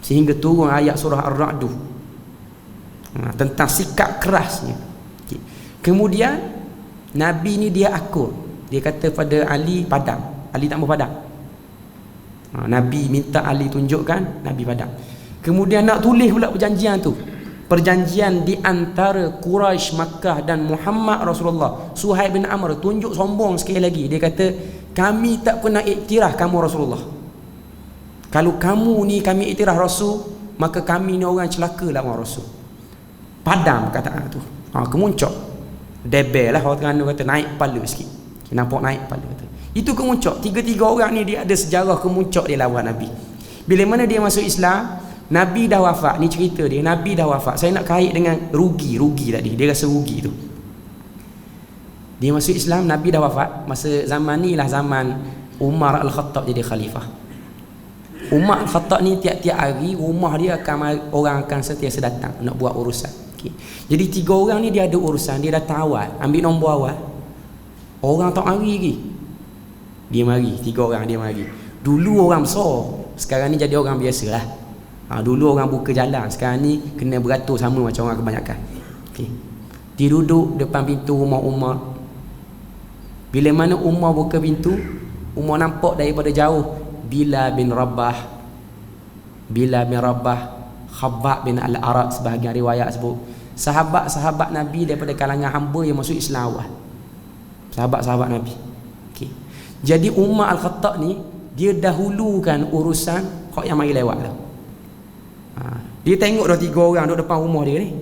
Sehingga turun ayat surah Ar-Ra'du tentang sikap kerasnya. Kemudian Nabi ni dia akur. Dia kata pada Ali padam. Ali tak mau padam. Nabi minta Ali tunjukkan, Nabi padam. Kemudian nak tulis pula perjanjian tu. Perjanjian di antara Quraisy Makkah dan Muhammad Rasulullah. Suhail bin Amr tunjuk sombong sekali lagi. Dia kata, kami tak pernah iktiraf kamu Rasulullah. Kalau kamu ni kami iktiraf Rasul, maka kami ni orang celaka lawan Rasul. Padam kataan tu. Kemuncak. Debel lah orang Terengganu kata, naik kepala sikit. Nampak naik kepala kata. Itu kemuncak. Tiga-tiga orang ni dia ada sejarah kemuncak dia lawan Nabi. Bila mana dia masuk Islam, Nabi dah wafat. Ni cerita dia, Nabi dah wafat. Saya nak kait dengan rugi tadi. Dia rasa rugi tu. Dia masuk Islam, Nabi dah wafat. Masa zaman ni lah zaman Umar Al-Khattab jadi khalifah. Umar Al-Khattab ni tiap-tiap hari rumah dia orang akan sentiasa datang nak buat urusan. Okay. Jadi tiga orang ni dia ada urusan, dia datang awal, ambil nombor awal. Orang tak mari lagi. Dia mari, tiga orang dia mari. Dulu orang besar, sekarang ni jadi orang biasalah. Dulu orang buka jalan, sekarang ni kena beratur sama macam orang kebanyakan. Okay. Dia duduk depan pintu rumah Umar. Bila mana Umar buka pintu, Umar nampak daripada jauh Bilal bin Rabah, Khabbab bin Al-Arat, sebahagian riwayat sebut sahabat-sahabat Nabi daripada kalangan hamba yang masuk Islam awal. Sahabat-sahabat Nabi. Okay. Jadi Umar Al-Khattab ni dia dahulukan urusan hak yang mari lewat tu. Dia tengok dah tiga orang duduk depan rumah dia ni.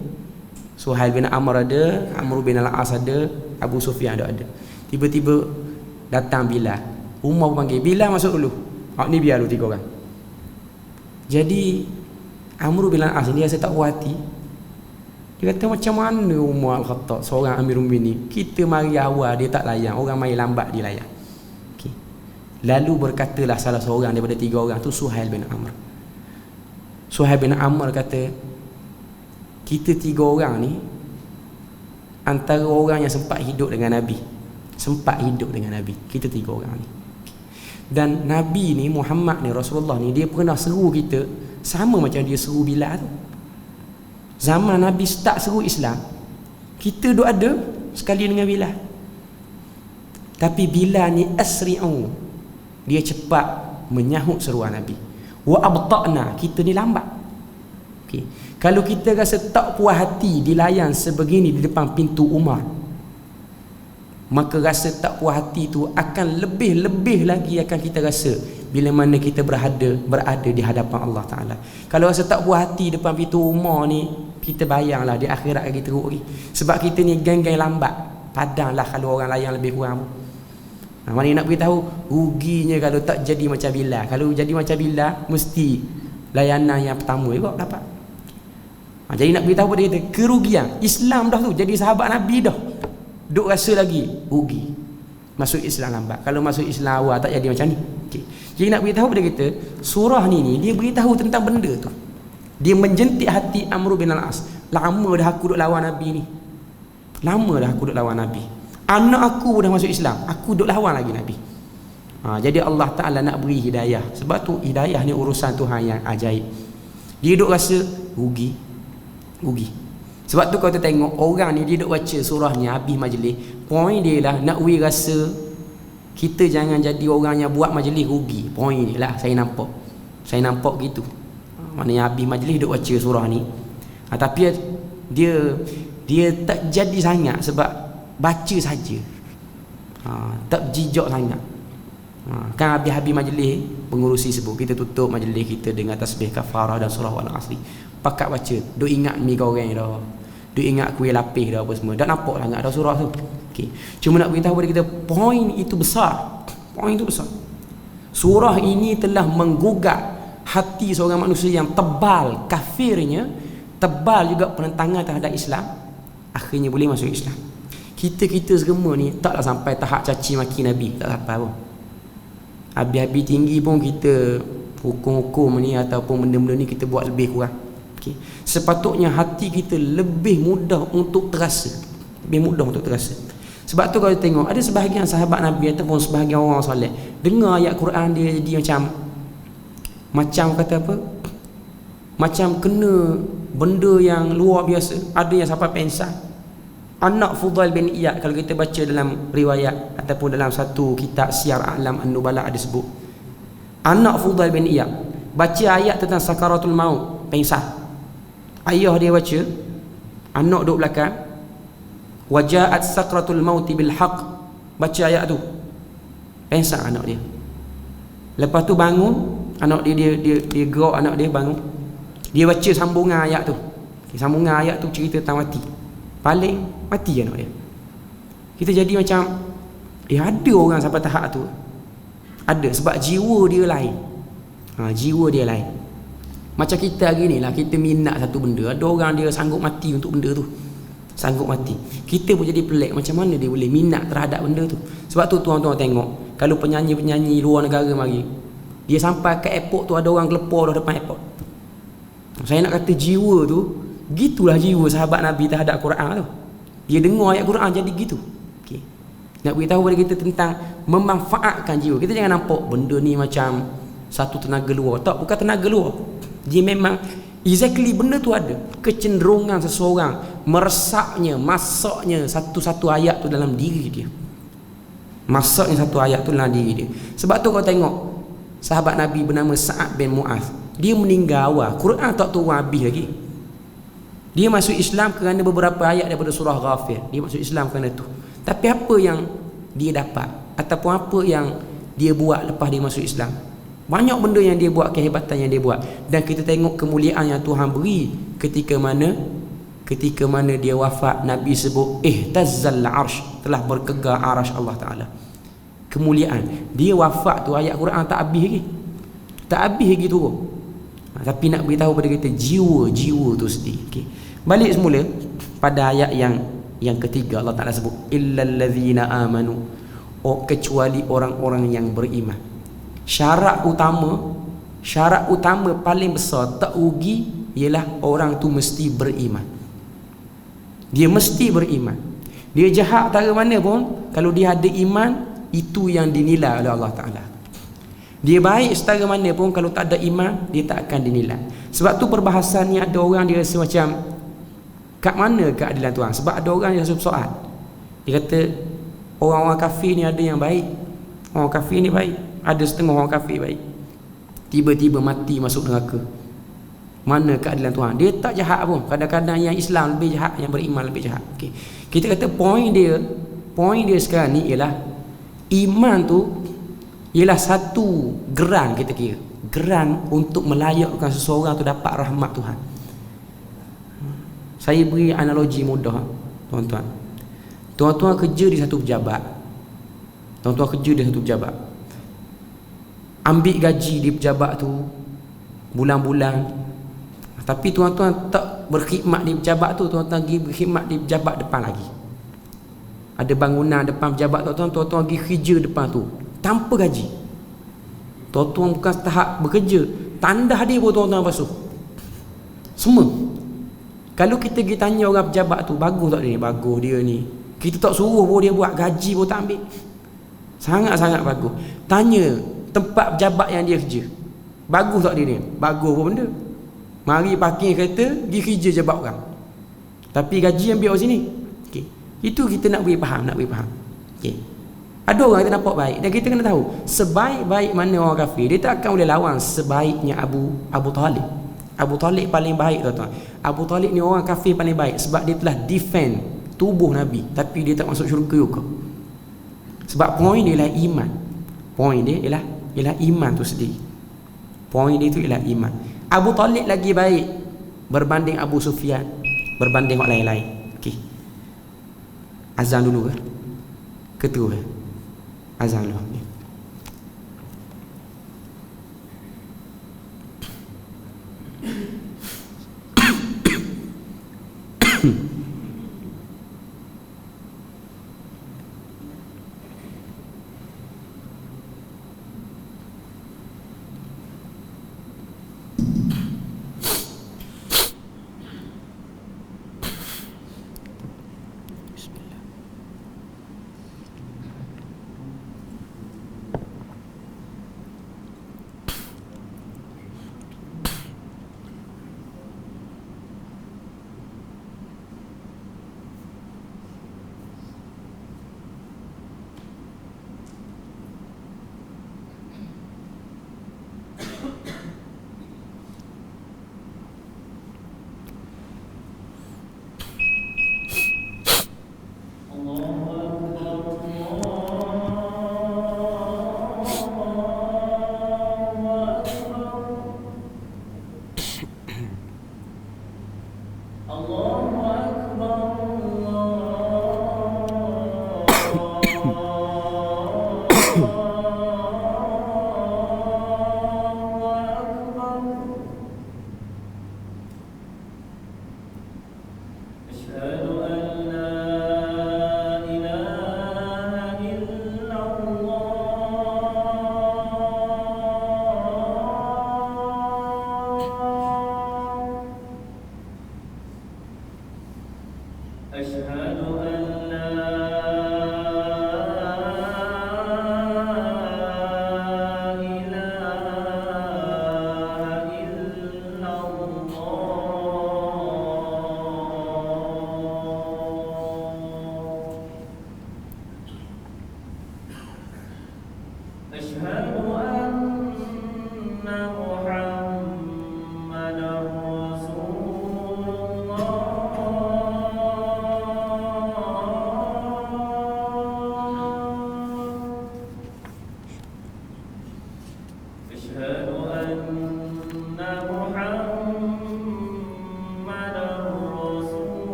Suhail bin Amr ada, Amr bin al-As ada, Abu Sufyan ada. Tiba-tiba datang Bilal. Umar panggil, Bilal masuk dulu. Ni biar dulu tiga orang. Jadi Amr bin al-As ni rasa tak puas hati. Dia kata, macam mana Umar Al-Khattab seorang Amirul Mukminin, kita mari awal dia tak layan, orang mari lambat dia layan. Okay. Lalu berkatalah salah seorang daripada tiga orang tu, Suhail bin Amr. Suhail bin Amr kata, kita tiga orang ni antara orang yang sempat hidup dengan Nabi. Kita tiga orang ni. Dan Nabi ni, Muhammad ni, Rasulullah ni, dia pernah seru kita sama macam dia seru Bilal tu. Zaman Nabi start seru Islam, Kita duk ada sekali dengan Bilal. Tapi Bilal ni asri'u, dia cepat menyahut seruan Nabi. Wa abta'na, kita ni lambat. Okey. Kalau kita rasa tak puas hati dilayan sebegini di depan pintu Umar, maka rasa tak puas hati tu akan lebih-lebih lagi akan kita rasa bila mana kita berada di hadapan Allah Ta'ala. Kalau rasa tak puas hati depan pintu Umar ni, kita bayanglah di akhirat lagi teruk lagi. Sebab kita ni geng-geng lambat, padanglah kalau orang layan lebih kurang. Mana nak beritahu ruginya kalau tak jadi macam Bilal. Kalau jadi macam Bilal, mesti layanan yang pertama juga dapat. Jadi nak beritahu pada kita kerugian Islam dah tu, jadi sahabat Nabi dah duk rasa lagi rugi masuk Islam lambat. Kalau masuk Islam awal tak jadi macam ni. Okay. Jadi nak beritahu pada kita, surah ni dia beritahu tentang benda tu. Dia menjentik hati Amr bin Al-As. Lama dah aku duk lawan Nabi ni. Lama dah aku duk lawan Nabi. Anak aku dah masuk Islam, aku duk lawan lagi Nabi. Jadi Allah Ta'ala nak beri hidayah. Sebab tu hidayah ni urusan Tuhan yang ajaib. Dia duk rasa rugi. Sebab tu kalau kita tengok orang ni, dia duk baca surah ni habis majlis, poin dia lah nak beri rasa kita jangan jadi orang yang buat majlis rugi. Poin ni lah saya nampak gitu. Maknanya habis majlis duk baca surah ni, tapi dia tak jadi sangat sebab baca saja. Tak jijak sangat. Kan habis-habis majlis pengurusi sebut kita tutup majlis kita dengan tasbih kafarah dan surah wal asri. Pakat baca, duk ingat mi goreng dah. Duk ingat kuih lapis dah apa semua. Dah nampak sangat dah surah tu. Okey. Cuma nak beritahu kepada kita poin itu besar. Surah ini telah menggugat hati seorang manusia yang tebal kafirnya, tebal juga penentangan terhadap Islam, akhirnya boleh masuk Islam. Kita semua ni taklah sampai tahap caci maki Nabi, tak sampai pun. Habis-habis tinggi pun kita hukum-hukum ni ataupun benda-benda ni kita buat lebih kurang. Okay. Sepatutnya hati kita lebih mudah untuk terasa. Sebab tu kalau tengok ada sebahagian sahabat Nabi ataupun sebahagian orang soleh dengar ayat Quran dia jadi macam kata apa? Macam kena benda yang luar biasa. Ada yang sampai pengsan. Anak Fudail bin Iyad, kalau kita baca dalam riwayat ataupun dalam satu kitab Syiar A'lam An-Nubala ada sebut, anak Fudail bin Iyad baca ayat tentang sakaratul maut, pengsan. Ayah dia baca, anak duduk belakang, waja'at sakratul maut bil haqq, baca ayat tu, pengsan anak dia. Lepas tu bangun, anak dia gerak, anak dia bangun, dia baca sambungan ayat tu. Sambungan ayat tu cerita tentang mati. Paling mati anak dia. Kita jadi macam ada orang sampai tahap tu. Ada, sebab jiwa dia lain. Jiwa dia lain. Macam kita hari ni lah, kita minat satu benda, ada orang dia sanggup mati untuk benda tu. Sanggup mati. Kita pun jadi pelik, macam mana dia boleh minat terhadap benda tu. Sebab tu tuan-tuan tengok, kalau penyanyi-penyanyi luar negara mari, dia sampai ke airport tu ada orang gelepar dah depan airport. Saya nak kata jiwa tu, gitulah jiwa sahabat Nabi terhadap Quran tu. Dia dengar ayat Quran jadi gitu. Okay. Nak beritahu kepada kita tentang memanfaatkan jiwa. Kita jangan nampak benda ni macam satu tenaga luar. Tak, bukan tenaga luar. Dia memang exactly benda tu ada. Kecenderungan seseorang meresapnya, masaknya satu-satu ayat tu dalam diri dia. Masaknya satu ayat tu dalam diri dia. Sebab tu kau tengok sahabat Nabi bernama Sa'ad bin Mu'az, dia meninggal awal, Quran tak turun habis lagi. Dia masuk Islam kerana beberapa ayat daripada surah Ghafir. Dia masuk Islam kerana tu. Tapi apa yang dia dapat ataupun apa yang dia buat lepas dia masuk Islam? Banyak benda yang dia buat, kehebatan yang dia buat. Dan kita tengok kemuliaan yang Tuhan beri ketika mana dia wafat. Nabi sebut ihtazzal arsh, telah bergegar arsh Allah Ta'ala. Kemuliaan. Dia wafat tu ayat Quran tak habis lagi. Tak habis lagi turun. Tapi nak beritahu pada kita jiwa tu sendiri. Okay. Balik semula pada ayat yang ketiga, Allah Ta'ala sebut illal ladzina amanu, kecuali orang-orang yang beriman. Syarat utama paling besar tak rugi ialah orang tu mesti beriman. Dia mesti beriman. Dia jahat cara mana pun, kalau dia ada iman, itu yang dinilai oleh Allah Ta'ala. Dia baik setara mana pun, kalau tak ada iman, dia tak akan dinilai. Sebab tu perbahasan ni ada orang dia rasa macam Kat mana keadilan Tuhan? Sebab ada orang yang soal. Dia kata orang-orang kafir ni ada yang baik. Orang kafir ni baik. Ada setengah orang kafir baik. Tiba-tiba mati masuk neraka. Mana keadilan Tuhan? Dia tak jahat pun. Kadang-kadang yang Islam lebih jahat, yang beriman lebih jahat. Okay. Kita kata poin dia sekarang ni ialah iman tu ialah satu geran, kita kira. Geran untuk melayakkan seseorang tu dapat rahmat Tuhan. Saya beri analogi mudah, tuan-tuan. Tuan-tuan kerja di satu pejabat. Ambil gaji di pejabat tu bulan-bulan. Tapi tuan-tuan tak berkhidmat di pejabat tu, tuan-tuan pergi berkhidmat di pejabat depan lagi. Ada bangunan depan pejabat tuan-tuan pergi kerja depan tu tanpa gaji. Tuan-tuan bukan tahap bekerja, tandah dia pun tuan-tuan basuh. Semua. Kalau kita pergi tanya orang pejabat tu, bagus tak dia ni? Bagus dia ni. Kita tak suruh pun dia buat, gaji pun tak ambil. Sangat-sangat bagus. Tanya tempat pejabat yang dia kerja, bagus tak dia ni? Bagus pun benda. Mari parking kereta, pergi kerja je buat orang. Tapi gaji ambil orang sini. Okay. Itu kita nak beri faham, Okay. Ada orang kita nampak baik, dan kita kena tahu sebaik-baik mana orang kafir, dia tak akan boleh lawan sebaiknya Abu Talib. Abu Talib paling baik, tuan-tuan. Abu Talib ni orang kafir paling baik sebab dia telah defend tubuh Nabi, tapi dia tak masuk syurga juga. Sebab poin dia ialah iman. Poin dia ialah iman tu sendiri. Poin dia tu ialah iman. Abu Talib lagi baik berbanding Abu Sufyan, berbanding orang lain-lain. Okey. Azan dulu ke? Ketua. Azan dulu. Okay.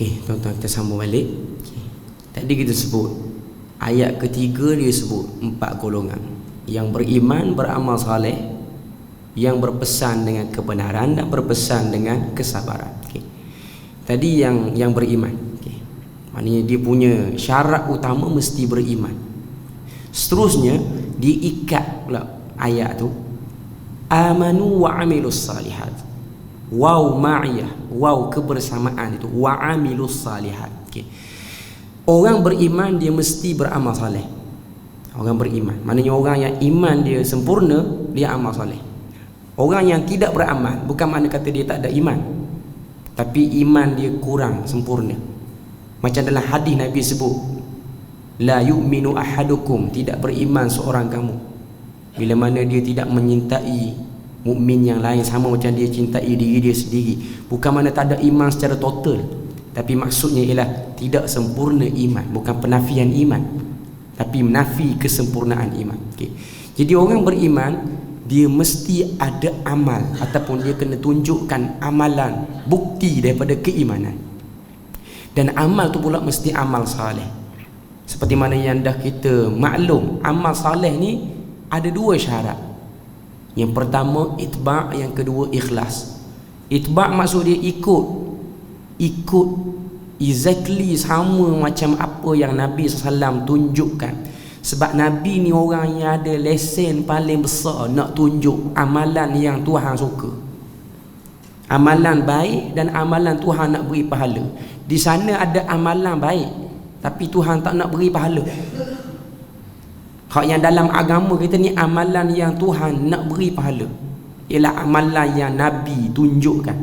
Okey, tuan-tuan, kita sambung balik. Okay. Tadi kita sebut ayat ketiga, dia sebut 4 golongan yang beriman, beramal saleh, yang berpesan dengan kebenaran dan berpesan dengan kesabaran. Okay. Tadi yang beriman. Okay. Maknanya dia punya syarat utama mesti beriman. Seterusnya diikat pula ayat tu, amanu wa amilus salihat. Waw ma'iyah, waw kebersamaan itu, wa amilus salihat. Okay. Orang beriman dia mesti beramal saleh. Orang beriman, maknanya orang yang iman dia sempurna, dia amal saleh. Orang yang tidak beramal, bukan makna kata dia tak ada iman, tapi iman dia kurang sempurna. Macam dalam hadis Nabi sebut, la yu'minu ahadukum, tidak beriman seorang kamu bila mana dia tidak menyintai mukmin yang lain sama macam dia cintai diri dia sendiri. Bukan mana tak ada iman secara total, tapi maksudnya ialah tidak sempurna iman. Bukan penafian iman, tapi menafi kesempurnaan iman. Okay. Jadi orang beriman dia mesti ada amal, ataupun dia kena tunjukkan amalan, bukti daripada keimanan. Dan amal tu pula mesti amal saleh. Seperti mana yang dah kita maklum, amal saleh ni ada 2 syarat. Yang pertama itba', yang kedua ikhlas. Itba' maksud dia ikut exactly sama macam apa yang Nabi SAW tunjukkan. Sebab Nabi ni orang yang ada lesen paling besar nak tunjuk amalan yang Tuhan suka, amalan baik dan amalan Tuhan nak beri pahala. Di sana ada amalan baik tapi Tuhan tak nak beri pahala. Hak yang dalam agama kita ni amalan yang Tuhan nak beri pahala, ialah amalan yang Nabi tunjukkan.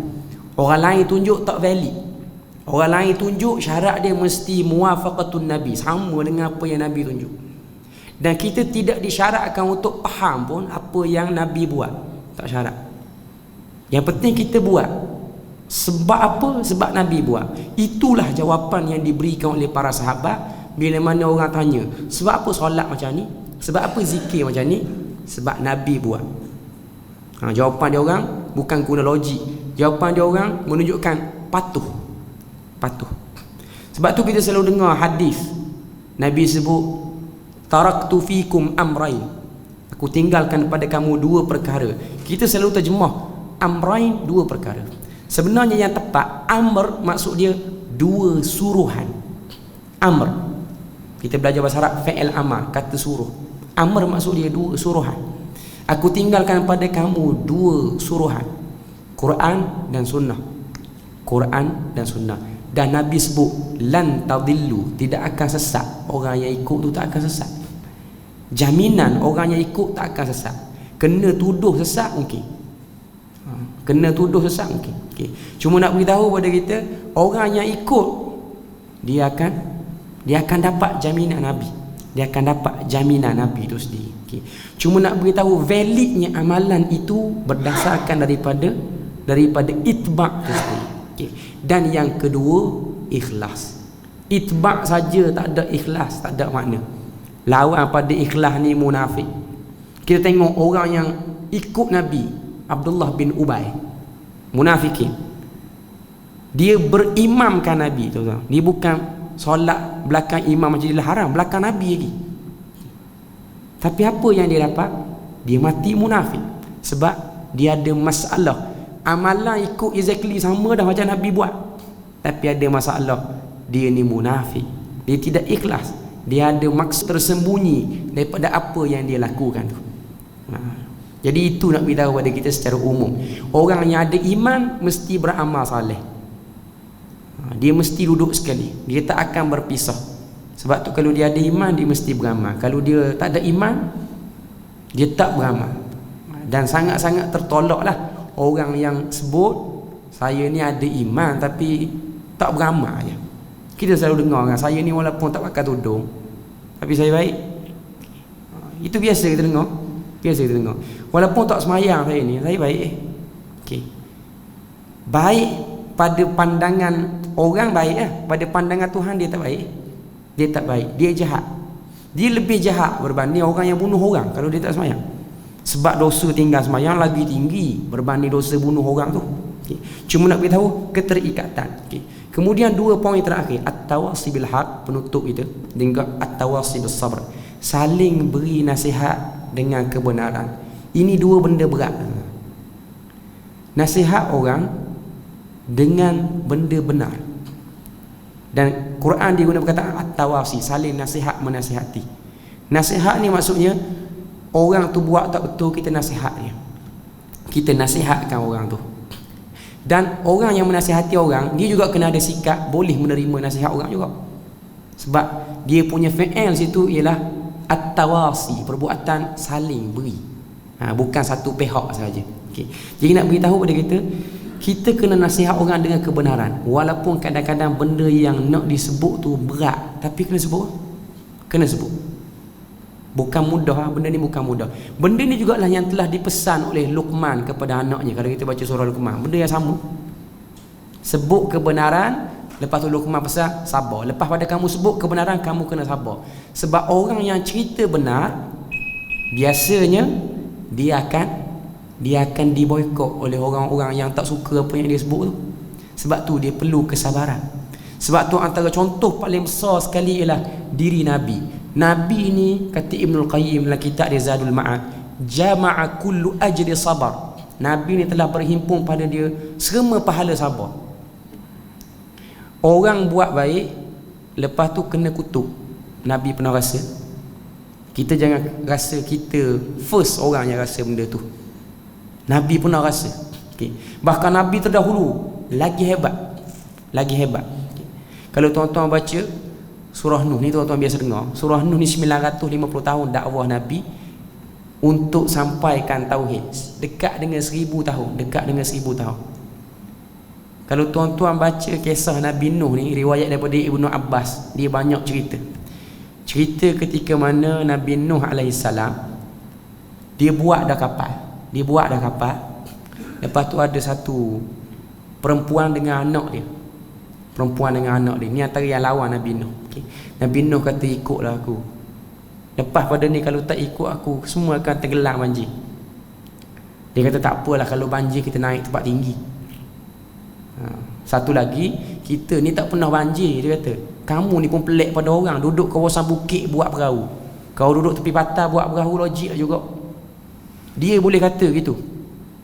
Orang lain tunjuk tak valid. Orang lain tunjuk syarat dia mesti muwafaqatun Nabi, sama dengan apa yang Nabi tunjuk. Dan kita tidak disyaratkan untuk faham pun apa yang Nabi buat, tak syarat. Yang penting kita buat. Sebab apa? Sebab Nabi buat. Itulah jawapan yang diberikan oleh para sahabat bila mana orang tanya, sebab apa solat macam ni? Sebab apa zikir macam ni? Sebab Nabi buat. Jawapan dia orang bukan guna logik. Jawapan dia orang menunjukkan patuh. Sebab tu kita selalu dengar hadis Nabi sebut, taraktu fikum amrain, aku tinggalkan pada kamu 2 perkara. Kita selalu terjemah amrain, 2 perkara. Sebenarnya yang tepat, amr maksud dia 2 suruhan. Amr, kita belajar bahasa Arab, fi'il amar, kata suruh. Amr maksud dia 2 suruhan. Aku tinggalkan pada kamu 2 suruhan, Quran dan sunnah. Quran dan sunnah. Dan Nabi sebut lan tadillu, tidak akan sesat. Orang yang ikut tu tak akan sesat. Jaminan orang yang ikut tak akan sesat. Kena tuduh sesat mungkin. Kena tuduh sesat mungkin. Okay. Cuma nak beritahu pada kita, orang yang ikut dia akan dapat jaminan Nabi. Dia akan dapat jaminan Nabi itu sendiri. Okay. Cuma nak beritahu validnya amalan itu berdasarkan daripada itba' itu sendiri. Okay. Dan yang kedua, ikhlas. Itba' saja tak ada ikhlas, tak ada makna. Lawan pada ikhlas ni munafik. Kita tengok orang yang ikut Nabi, Abdullah bin Ubay, munafikin. Dia berimamkan Nabi tu. Dia bukan solat belakang imam Masjidil Haram, belakang Nabi lagi. Tapi apa yang dia dapat? Dia mati munafik. Sebab dia ada masalah. Amalan ikut exactly sama dah macam Nabi buat, tapi ada masalah. Dia ni munafik. Dia tidak ikhlas. Dia ada maksud tersembunyi daripada apa yang dia lakukan tu. Jadi itu nak beritahu pada kita secara umum. Orang yang ada iman mesti beramal saleh. Dia mesti duduk sekali. Dia tak akan berpisah. Sebab tu kalau dia ada iman, dia mesti beramal. Kalau dia tak ada iman, dia tak beramal. Dan sangat-sangat tertolaklah orang yang sebut saya ni ada iman tapi tak beramal je. Kita selalu dengar kan, saya ni walaupun tak pakai tudung tapi saya baik. Itu biasa kita dengar. Biasa kita dengar. Walaupun tak semayang saya ni, saya baik. Okey. Baik pada pandangan orang baik pada pandangan Tuhan dia tak baik. Dia tak baik, dia jahat. Dia lebih jahat berbanding orang yang bunuh orang kalau dia tak semayang. Sebab dosa tinggal semayang lagi tinggi berbanding dosa bunuh orang tu. Okay. Cuma nak beritahu keterikatan. Okay. Kemudian dua poin terakhir, at-tawasi bil haq, penutup itu, dan juga at-tawasi bis sabr. Saling beri nasihat dengan kebenaran. Ini dua benda berat. Nasihat orang dengan benda benar. Dan Quran dia guna perkataan at-tawasi, saling nasihat menasihati. Nasihat ni maksudnya orang tu buat tak betul, kita nasihat dia. Kita nasihatkan orang tu. Dan orang yang menasihati orang, dia juga kena ada sikap boleh menerima nasihat orang juga. Sebab dia punya fi'il situ ialah at-tawasi, perbuatan saling beri. Bukan satu pihak saja. Okay. Jadi nak beritahu pada kita kena nasihat orang dengan kebenaran. Walaupun kadang-kadang benda yang nak disebut tu berat, tapi kena sebut. Kena sebut. Bukan mudah, benda ni bukan mudah. Benda ni jugalah yang telah dipesan oleh Luqman kepada anaknya. Kalau kita baca surah Luqman, benda yang sama. Sebut kebenaran, lepas tu Luqman pesan sabar. Lepas pada kamu sebut kebenaran, kamu kena sabar. Sebab orang yang cerita benar, biasanya dia akan diboikot oleh orang-orang yang tak suka apa yang dia sebut tu. Sebab tu dia perlu kesabaran. Sebab tu antara contoh paling besar sekali ialah diri Nabi. Nabi ni, kata Ibnul Qayyim dalam kitab dia Zadul Ma'ad, jama'a kullu ajri sabar. Nabi ni telah berhimpun pada dia semua pahala sabar. Orang buat baik, lepas tu kena kutuk. Nabi pernah rasa. Kita jangan rasa kita first orang yang rasa benda tu. Nabi pernah rasa. Okay. Bahkan Nabi terdahulu lagi hebat. Lagi hebat. Okay. Kalau tuan-tuan baca surah Nuh ni, tuan-tuan biasa dengar. Surah Nuh ni 950 tahun dakwah Nabi untuk sampaikan tauhid. Dekat dengan 1000 tahun. Dekat dengan 1000 tahun. Kalau tuan-tuan baca kisah Nabi Nuh ni, riwayat daripada Ibnu Abbas, dia banyak cerita. Cerita ketika mana Nabi Nuh AS, dia buat dah kapal. Lepas tu ada satu perempuan dengan anak dia. Ni antara yang lawan Nabi Nuh. Okay. Nabi Nuh kata, ikutlah aku. Lepas pada ni kalau tak ikut aku, semua akan tenggelam banjir. Dia kata tak apalah, kalau banjir kita naik tempat tinggi. Satu lagi, kita ni tak pernah banjir. Dia kata, kamu ni pun pelik pada orang, duduk kawasan bukit buat perahu. Kau duduk tepi patah buat perahu, logik juga. Dia boleh kata gitu.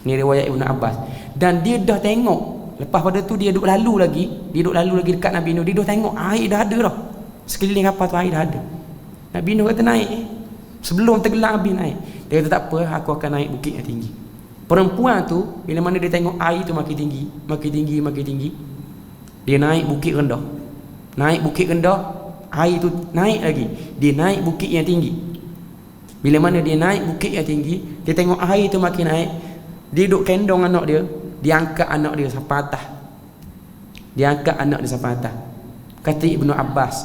Ni riwayat Ibnu Abbas. Dan dia dah tengok. Lepas pada tu dia duduk lalu lagi dekat Nabi Nuh. Dia dah tengok air dah ada dah. Sekeliling kapal tu air dah ada. Nabi Nuh kata naik. Sebelum tenggelam Nabi naik. Dia kata tak apa, aku akan naik bukit yang tinggi. Perempuan tu bila mana dia tengok air tu makin tinggi, dia naik bukit rendah. Air tu naik lagi. Dia naik bukit yang tinggi. Bila mana dia naik bukit yang tinggi, dia tengok air tu makin naik. Dia duduk kendong anak dia. Dia angkat anak dia sampai atas. Kata Ibnu Abbas,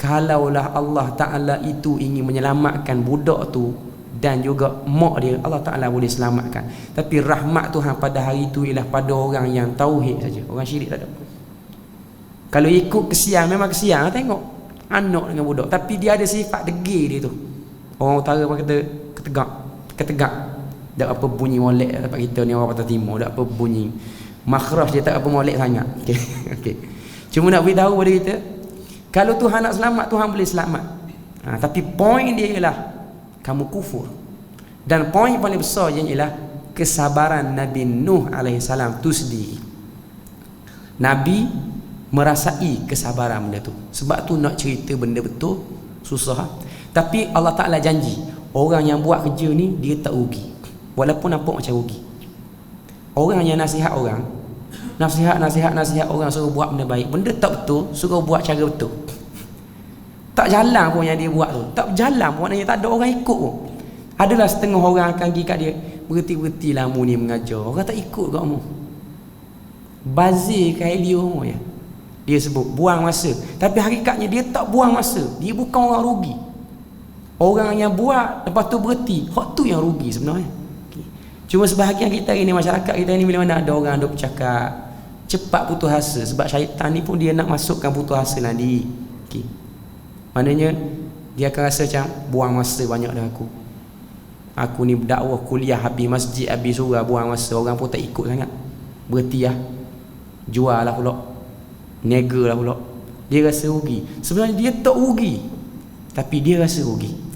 kalaulah Allah Ta'ala itu ingin menyelamatkan budak tu dan juga mak dia, Allah Ta'ala boleh selamatkan. Tapi rahmat Tuhan pada hari itu ialah pada orang yang tauhid saja. Orang syirik tak ada. Kalau ikut kesian, memang kesian. Tengok anak dengan budak, tapi dia ada sifat degil dia tu. Orang utara pun kata ketegak. Tak apa bunyi molek tempat kita ni, orang Patah Timur tak apa bunyi makhraj dia, tak apa molek sangat. Okey. Okey. Cuma nak beritahu pada kita, kalau Tuhan nak selamat, Tuhan boleh selamat. Tapi poin dia ialah kamu kufur. Dan poin paling besar ialah kesabaran Nabi Nuh AS tu sendiri. Nabi merasai kesabaran benda tu. Sebab tu nak cerita benda betul susah. Tapi Allah Ta'ala janji, orang yang buat kerja ni dia tak rugi. Walaupun nampak macam rugi. Orang yang nasihat orang, nasihat orang suruh buat benda baik, benda tak betul, suruh buat cara betul. Tak jalan pun yang dia buat tu. Tak jalan pun, maknanya tak ada orang ikut pun. Adalah setengah orang akan pergi kat dia, berhenti-berhenti lamu ni mengajar. Orang tak ikut kat mu. Bazir kai dia mu ya. Dia sebut buang masa. Tapi hakikatnya dia tak buang masa. Dia bukan orang rugi. Orang yang buat lepas tu berhenti, hak tu yang rugi sebenarnya. Okay. Cuma sebahagian kita hari ni, masyarakat kita ni, bila mana ada orang duk bercakap cepat putus asa, sebab syaitan ni pun dia nak masukkan putus asa dalam diri. Okay. Maknanya dia akan rasa macam buang masa banyak dah aku ni berdakwah, kuliah, habis masjid, habis surah, buang masa. Orang pun tak ikut sangat, berhenti lah, jual lah pula, nega lah pula. Dia rasa rugi. Sebenarnya dia tak rugi, tapi dia rasa rugi.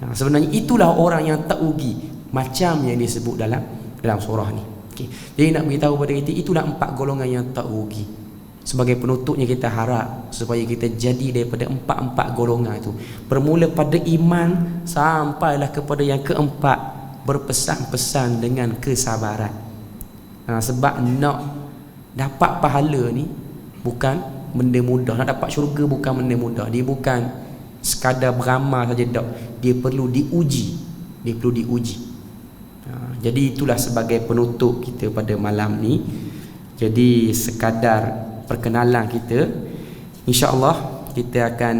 Sebenarnya itulah orang yang tak rugi, macam yang disebut dalam surah ni. Okay. Jadi nak beritahu pada kita, itulah 4 golongan yang tak rugi. Sebagai penutupnya, kita harap supaya kita jadi daripada 4 golongan itu. Bermula pada iman sampailah kepada yang keempat, berpesan-pesan dengan kesabaran. Sebab nak dapat pahala ni bukan benda mudah. Nak dapat syurga bukan benda mudah. Dia bukan sekadar beramal saja tak. Dia perlu diuji. Jadi itulah sebagai penutup kita pada malam ni. Jadi sekadar perkenalan kita. InsyaAllah kita akan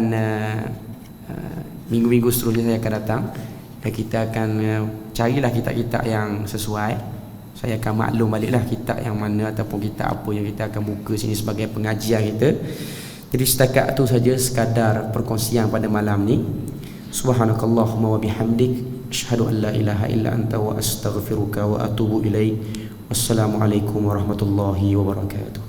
minggu-minggu seterusnya saya akan datang, dan kita akan carilah kitab-kitab yang sesuai. Saya akan maklum baliklah kitab yang mana ataupun kitab apa yang kita akan buka sini sebagai pengajian kita. Jadi setakat itu saja sekadar perkongsian pada malam ni. Subhanakallahumma wa bihamdik, asyhadu an la ilaha illa anta wa astaghfiruka wa atubu ilaik. Wassalamualaikum warahmatullahi wabarakatuh.